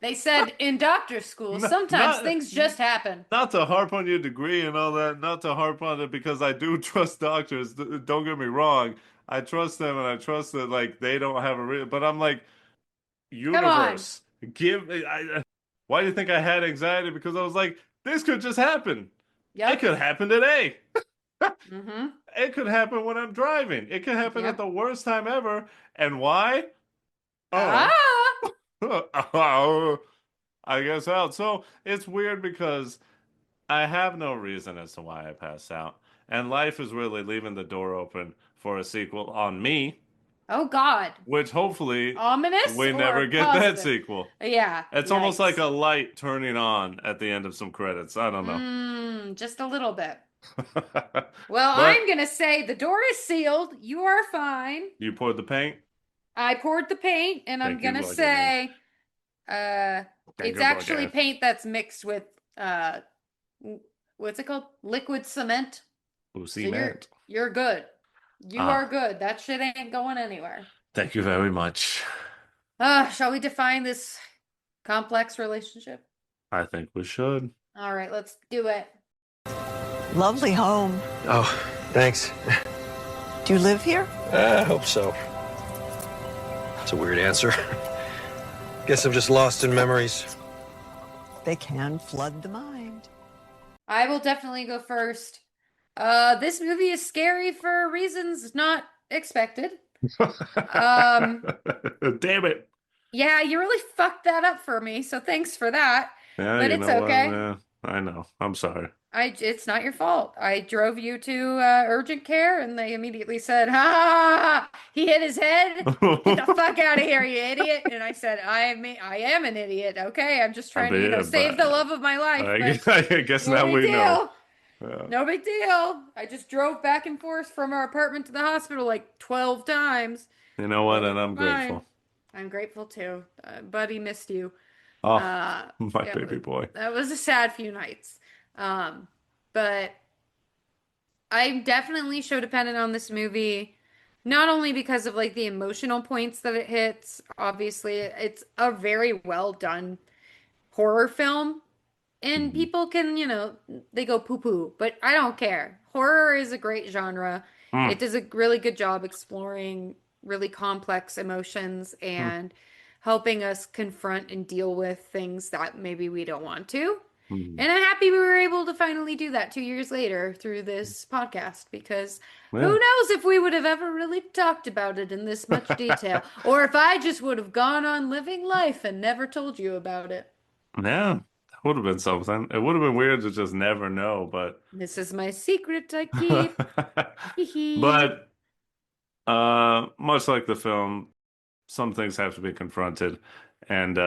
They said in doctor school, Not, sometimes not things just happen. not to harp on your degree and all that, not to harp on it because I do trust doctors. Don't get me wrong. I trust them and I trust that like they don't have a real, but I'm like, Come on. universe, give me why do you think I had anxiety? Because I was like, this could just happen. It Yep. could happen today. Mm-hmm. It could happen when I'm driving. It could happen at Yep. the worst time ever. And why? Oh. Ah! Oh, I guess out. So it's weird because I have no reason as to why I passed out. And life is really leaving the door open for a sequel on me, Oh God. which hopefully Ominous we never or get that positive? sequel. Yeah. It's almost like Yikes. a light turning on at the end of some credits. I don't know. Just a little bit. Well, But I'm gonna say the door is sealed. You are fine. you poured the paint. I poured the paint, and I'm Thank you gonna again. say, uh, Thank it's you actually again. paint that's mixed with, uh, what's it called? Liquid cement. Who So you're cement? you're good. You are Ah, good. That shit ain't going anywhere. thank you very much. Shall we define this complex relationship? I think we should. All right, let's do it. Lovely home. Oh, thanks. Do you live here? I hope so. That's a weird answer. Guess I'm just lost in memories. They can flood the mind. I will definitely go first. This movie is scary for reasons not expected. Um, Damn it. yeah, you really fucked that up for me, so thanks for that. Yeah, But you it's know what? okay. Yeah, I know. I'm sorry. It's not your fault. I drove you to urgent care, and they immediately said, "Ha ha ha! He hit his head. Get the fuck out of here, you idiot!" And I said, I am an idiot. Okay, I'm just I trying to, mean, save the but love of my life, but I guess no now big we know. deal. Yeah. No big deal. I just drove back and forth from our apartment to the hospital like 12 times. You know what? But And it's I'm fine. grateful. I'm grateful too. Buddy missed you. Oh, my Yeah, baby boy. that was a sad few nights. But I'm definitely show dependent on this movie, not only because of like the emotional points that it hits. Obviously, it's a very well done horror film. And Mhm. people can, they go poo poo, but I don't care. Horror is a great genre. Mm, It does a really good job exploring really complex emotions mm, and helping us confront and deal with things that maybe we don't want to. mm. And I'm happy we were able to finally do that 2 years later through this podcast because who Yeah. knows if we would have ever really talked about it in this much detail, or if I just would have gone on living life and never told you about it. Yeah. That would have been something. It would have been weird to just never know, but This is my secret I keep. Hee hee. but much like the film, some things have to be confronted. And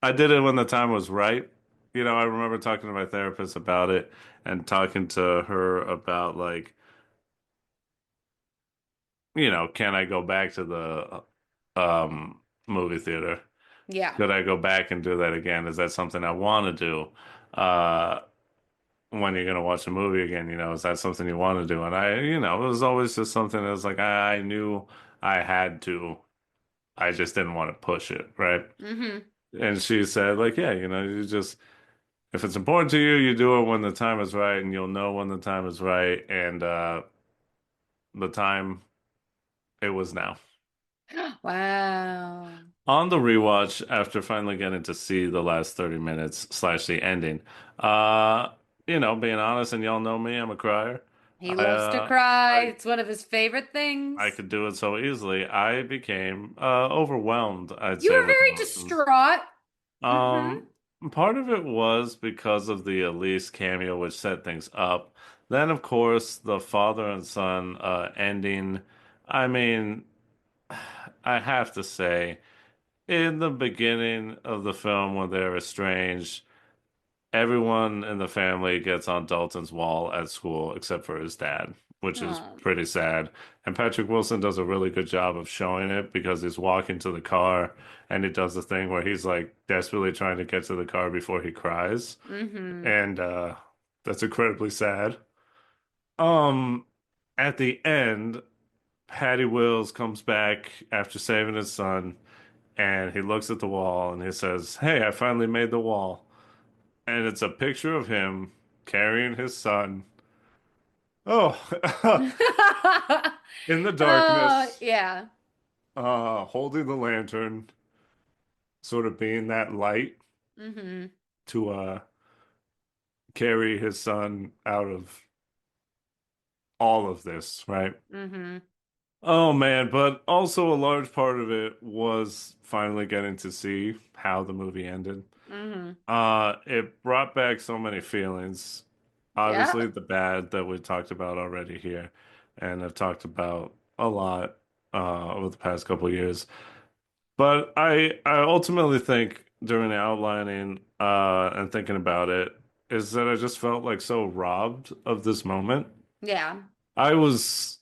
I did it when the time was right. I remember talking to my therapist about it and talking to her about like, can I go back to the movie theater? Yeah. Could I go back and do that again? Is that something I want to do? When you're gonna watch a movie again, is that something you want to do? And it was always just something that was like I knew I had to. I just didn't want to push it, right? Mm-hmm. And she said, like, yeah, you just if it's important to you, you do it when the time is right, and you'll know when the time is right. And the time it was now. Wow. On the rewatch, after finally getting to see the last 30 minutes slash the ending, uh, being honest, and y'all know me, I'm a crier. He I loves to cry. I It's one of his favorite I things. could do it so easily. I became overwhelmed, I'd You say, were with very emotions. distraught. Mm-hmm. Um, Part of it was because of the Elise cameo, which set things up. Then, of course, the father and son ending. I mean, I have to say, in the beginning of the film, when they're estranged, everyone in the family gets on Dalton's wall at school except for his dad, which is Oh. pretty sad. And Patrick Wilson does a really good job of showing it because he's walking to the car and he does the thing where he's like desperately trying to get to the car before he cries. Mm-hmm. And that's incredibly sad. Um, at the end, Patty Wills comes back after saving his son and he looks at the wall and he says, "Hey, I finally made the wall." And it's a picture of him carrying his son. Oh, in the darkness, Yeah. holding the lantern, sort of being that light Mm-hmm. to carry his son out of all of this, right? Mm-hmm. Oh man, but also a large part of it was finally getting to see how the movie ended. Mm-hmm. It brought back so many feelings. Yeah. Obviously, the bad that we talked about already here, and I've talked about a lot over the past couple of years. But I ultimately think during the outlining and thinking about it is that I just felt like so robbed of this moment. Yeah. I was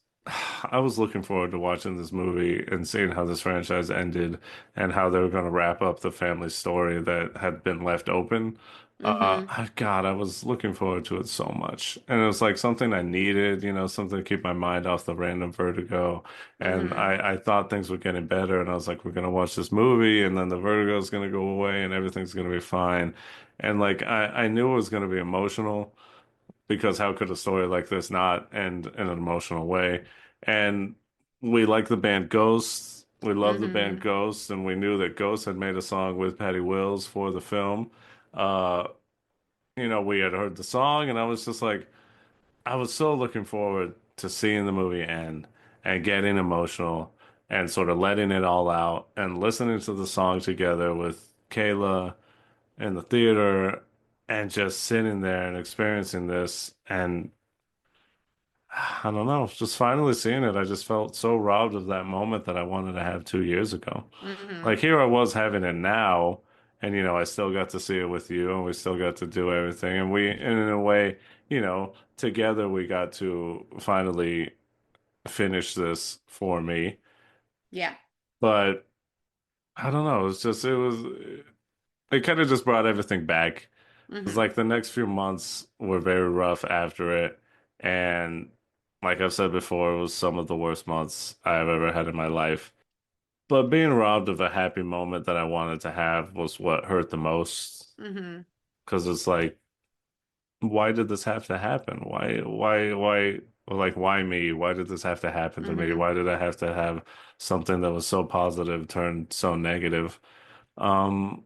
I was looking forward to watching this movie and seeing how this franchise ended and how they were going to wrap up the family story that had been left open. Mm-hmm. God, I was looking forward to it so much. And it was like something I needed, something to keep my mind off the random vertigo. And Mm-hmm. I thought things were getting better, and I was like, we're gonna watch this movie, and then the vertigo is gonna go away, and everything's gonna be fine. And like I knew it was gonna be emotional because how could a story like this not end in an emotional way? And we like the band Ghosts. We love the band Mm-hmm. Ghosts, and we knew that Ghosts had made a song with Patty Wills for the film. Uh, we had heard the song, and I was just like, I was so looking forward to seeing the movie end and getting emotional and sort of letting it all out and listening to the song together with Kayla in the theater and just sitting there and experiencing this. And I don't know, just finally seeing it, I just felt so robbed of that moment that I wanted to have 2 years ago. Mm-hmm. Like here I was having it now, and I still got to see it with you, and we still got to do everything, and in a way, together we got to finally finish this for me. Yeah. But I don't know, it kind of just brought everything back. It's Mm-hmm. like the next few months were very rough after it. And like I've said before, it was some of the worst months I've ever had in my life. But being robbed of a happy moment that I wanted to have was what hurt the most. Mm-hmm. Because it's like, why did this have to happen? Like, why me? Why did this have to happen to me? Mm-hmm. Why did I have to have something that was so positive turn so negative? Um,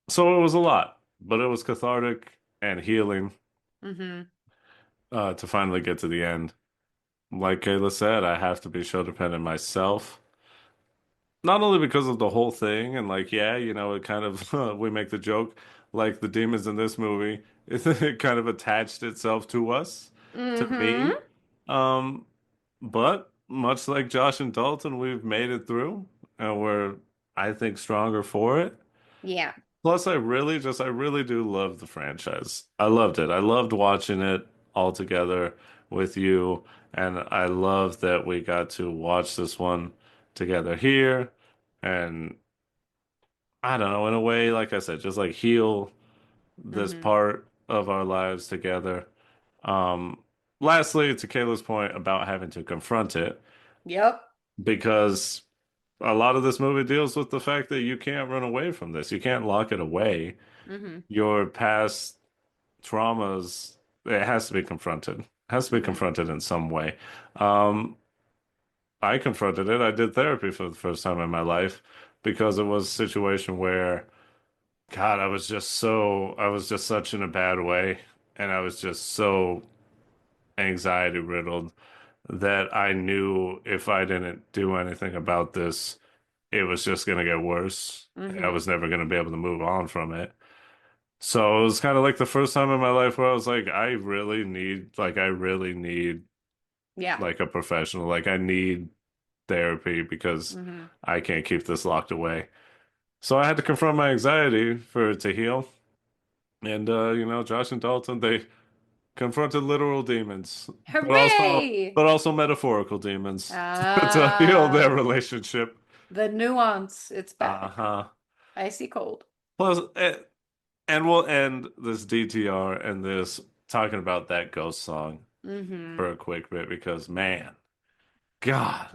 so it was a lot, but it was cathartic and healing Mm-hmm. to finally get to the end. Like Kayla said, I have to be show dependent myself. Not only because of the whole thing, and like, yeah, it kind of, we make the joke, like the demons in this movie, it kind of attached itself to us, to Mm-hmm. me. Um, but much like Josh and Dalton, we've made it through, and we're, I think, stronger for it. Yeah. Plus, I really do love the franchise. I loved it. I loved watching it all together with you, and I love that we got to watch this one together here. And I don't know, in a way, like I said, just like heal this Mm-hmm. part of our lives together. Um, Lastly, to Kayla's point about having to confront it, Yep. because a lot of this movie deals with the fact that you can't run away from this. You can't lock it away. Mm-hmm. Your past traumas, it has to be confronted. It has to be Mm-hmm. confronted in some way. Um, I confronted it. I did therapy for the first time in my life because it was a situation where, God, I was just such in a bad way, and I was just so anxiety riddled that I knew if I didn't do anything about this, it was just going to get worse. I Mm-hmm. was never going to be able to move on from it. So it was kind of like the first time in my life where I was like, I really need Yeah. like a professional. Like I need therapy because Mm-hmm. I can't keep this locked away. So I had to confront my anxiety for it to heal. And Josh and Dalton, they confronted literal demons, Hooray! but also metaphorical demons to heal their Ah, relationship. the nuance. It's back. Uh-huh. Icy cold. Plus, and we'll end this DTR and this talking about that ghost song Mm-hmm. for a quick bit because man, God,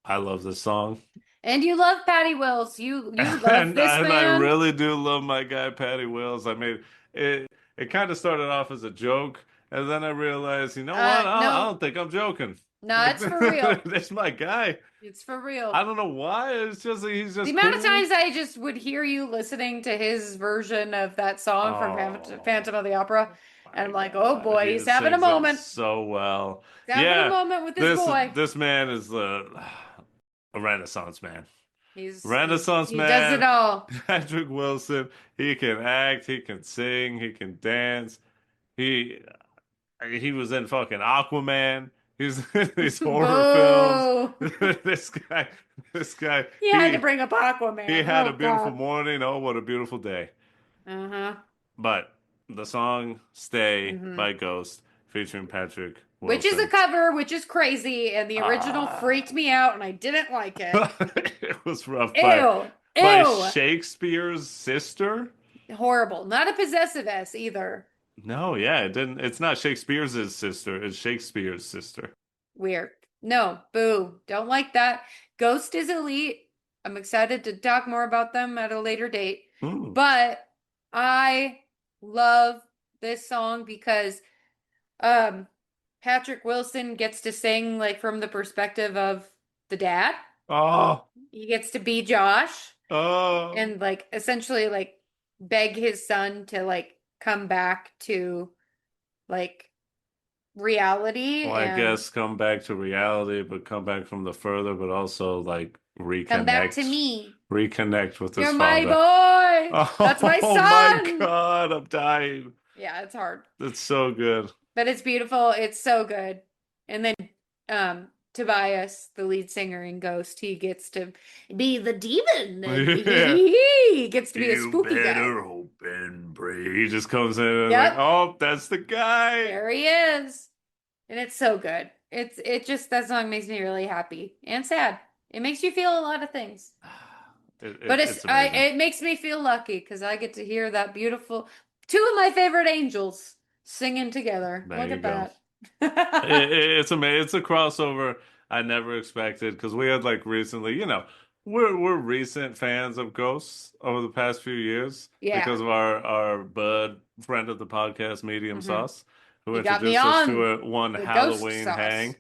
I love this song. And you love Patty Wills. You love And this and I man. really do love my guy Patty Wills. I mean, it it kind of started off as a joke, and then I realized, you know what? I No, don't think I'm joking. no, Like it's for real. that's my guy. It's for I real. don't know why. It's just he's The just amount of cool. times I just would hear you listening to his version of that song from Oh Phantom of the Opera, and my I'm like, oh God, boy, he he's having a sings it moment. so well. He's having a Yeah, moment with this this boy. this man is a Renaissance man. Renaissance He does it man. all. Patrick Wilson. He can act. He can sing. He can dance. He he was in fucking Aquaman. He's in these horror films. Boo! This guy, this guy, He had to bring up he Aquaman. had a Oh beautiful God. morning. Oh, what a beautiful day. Uh-huh. But the song "Stay" Hmm. by Ghost featuring Patrick Which is a Wilson. cover, which is crazy, and the original freaked Ah, me out, and I didn't like it. it was rough Ew. by Ew. Shakespeare's sister. Horrible. Not a possessive S either. No, yeah, it didn't. It's not Shakespeare's sister. It's Shakespeare's sister. Weird. No, boo. Don't like that. Ghost is elite. I'm excited to talk more about them at a later date. Hmm. But I love this song because um Patrick Wilson gets to sing like from the perspective of the dad. Oh, He gets to be Josh oh. and like essentially like beg his son to like come back to like reality Well, I and guess come back to reality, but come back from the further, but also like come back to me. reconnect with his You're my father. boy. That's my Oh my son. God, I'm dying. Yeah, it's hard, That's so good. but it's beautiful. It's so good. And then Tobias, the lead singer in Ghost, he gets to be the demon and Yeah. he gets to be a You spooky guy. better hope and pray. He just comes in and like, Yep, oh, that's the guy. there he is. And it's so good. It just that song makes me really happy and sad. It makes you feel a lot of things. But It's amazing. it makes me feel lucky because I get to hear that beautiful two of my favorite angels singing together. There Look you at go. that. It's amazing. It's a crossover I never expected because we had like recently, we're recent fans of Ghosts over the past few years Yeah. because of our bud friend of the podcast, Medium Hmm. Sauce, who He got me introduced us to on it one the ghost Halloween sauce. hang.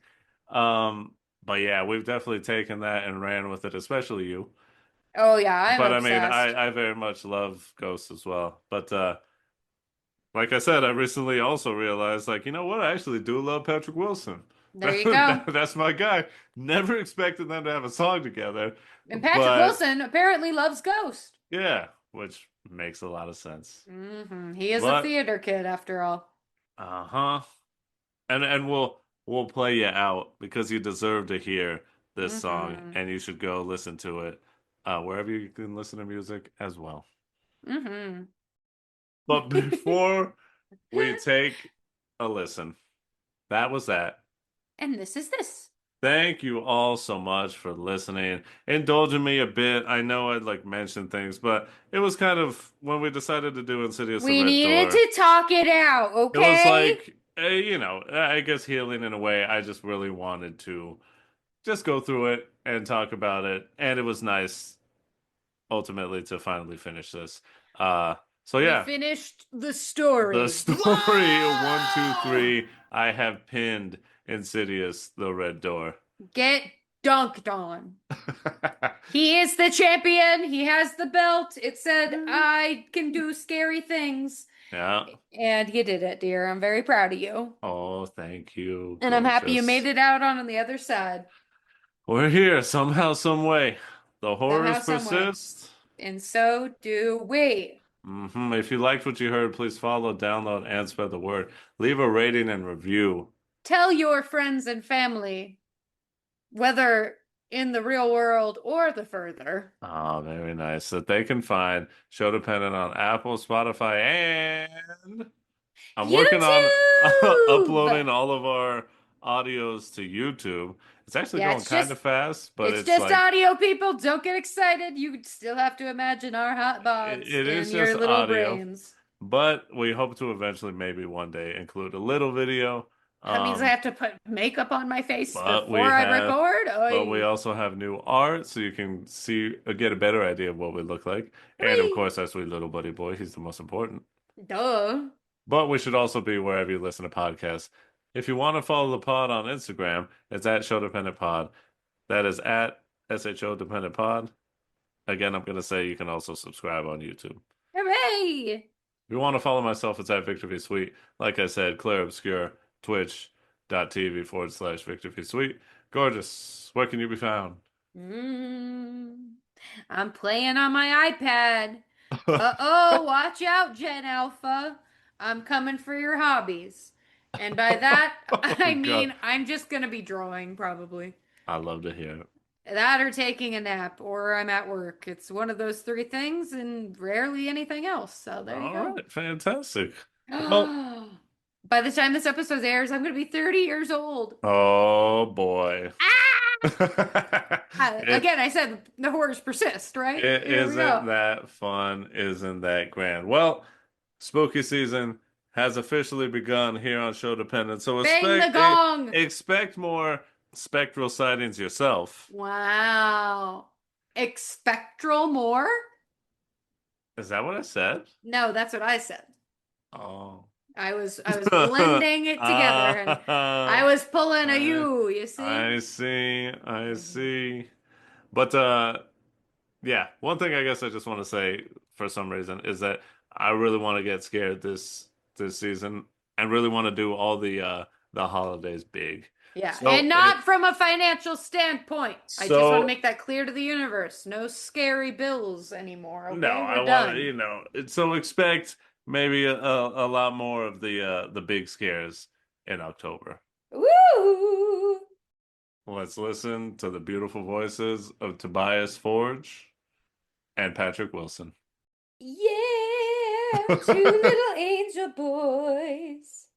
But yeah, we've definitely taken that and ran with it, especially you. Oh yeah, I'm But I mean, obsessed. I very much love Ghosts as well. But like I said, I recently also realized, like, you know what? I actually do love Patrick Wilson. There you go. That's my guy. Never expected them to have a song together, And Patrick but Wilson apparently loves Ghost. yeah, which makes a lot of sense. He is a But theater kid after all. uh-huh. And we'll play you out because you deserve to hear this song Hmm. and you should go listen to it wherever you can listen to music as well. Hmm. But before we take a listen, that was that. And this is this. Thank you all so much for listening. Indulging me a bit. I know I'd like mentioned things, but it was kind of when we decided to do Insidious the We Red needed Door, to talk it out, it was okay? like, I guess healing in a way. I just really wanted to just go through it and talk about it. And it was nice ultimately to finally finish this. So We yeah, finished the the story. story one, two, three. I have pinned Insidious the Red Door. Get dunked on. He is the champion. He has the belt. It said, I can do scary things. Yeah. And you did it, dear. I'm very proud of you. Oh, thank you. And I'm happy you made Gorgeous. it out on the other side. We're here somehow, some way. The Somehow, horrors some way. persist. And so do we. If you liked what you heard, please follow, download, and spread the word. Leave a rating and review. Tell your friends and family, whether in the real world or the further. Oh, very nice. That they can find Show-Dependent on Apple, Spotify, and I'm working on YouTube! uploading all of our audios to YouTube. It's actually Yeah, going kind of fast, but it's it's just like audio, people. Don't get excited. You still have to imagine our hot bods it in is your just little audio. brains. But we hope to eventually maybe one day include a little video. That means I have to put makeup on my face But we before I have, record. but we Oy. also have new art, so you can see, get a better idea of what we look like. And of Oy. course, our sweet little buddy boy, he's the most important. Duh. But we should also be wherever you listen to podcasts. If you want to follow the pod on Instagram, it's at Show-Dependent Pod. That is at SHO Dependent Pod. Again, I'm going to say you can also subscribe on YouTube. Hooray! If you want to follow myself, it's at Victor V Sweet. Like I said, Claire Obscure, twitch.tv/Victor V Sweet. Gorgeous. Where can you be found? Mm, I'm playing on my iPad. Uh-oh, watch out, Gen Alpha. I'm coming for your hobbies. And by that, Oh, I God. mean I'm just gonna be drawing, probably. I love to hear it. That or taking a nap, or I'm at work. It's one of those three things and rarely anything else. So there you All go. right, fantastic. Well, By the time this episode airs, I'm going to be 30 years old. oh boy. Ah! It, Again, I said the horrors persist, right? it Here we isn't go. that fun, isn't that grand. Well, spooky season has officially begun here on Show Dependent, so Bang the gong. expect more spectral sightings yourself. Wow. Expectral more? Is that what I said? No, that's what I said. Oh. I was blending it together and I was pulling a you see? I see, I see. But yeah, one thing I guess I just want to say for some reason is that I really want to get scared this season and really want to do all the holidays big. Yeah, So and not from a financial standpoint. I just want to so make that clear to the universe. No scary bills anymore, no, okay? I We're want to, done. so expect maybe a lot more of the big scares in October. Woo! Let's listen to the beautiful voices of Tobias Forge and Patrick Wilson. Yeah, two little angel boys.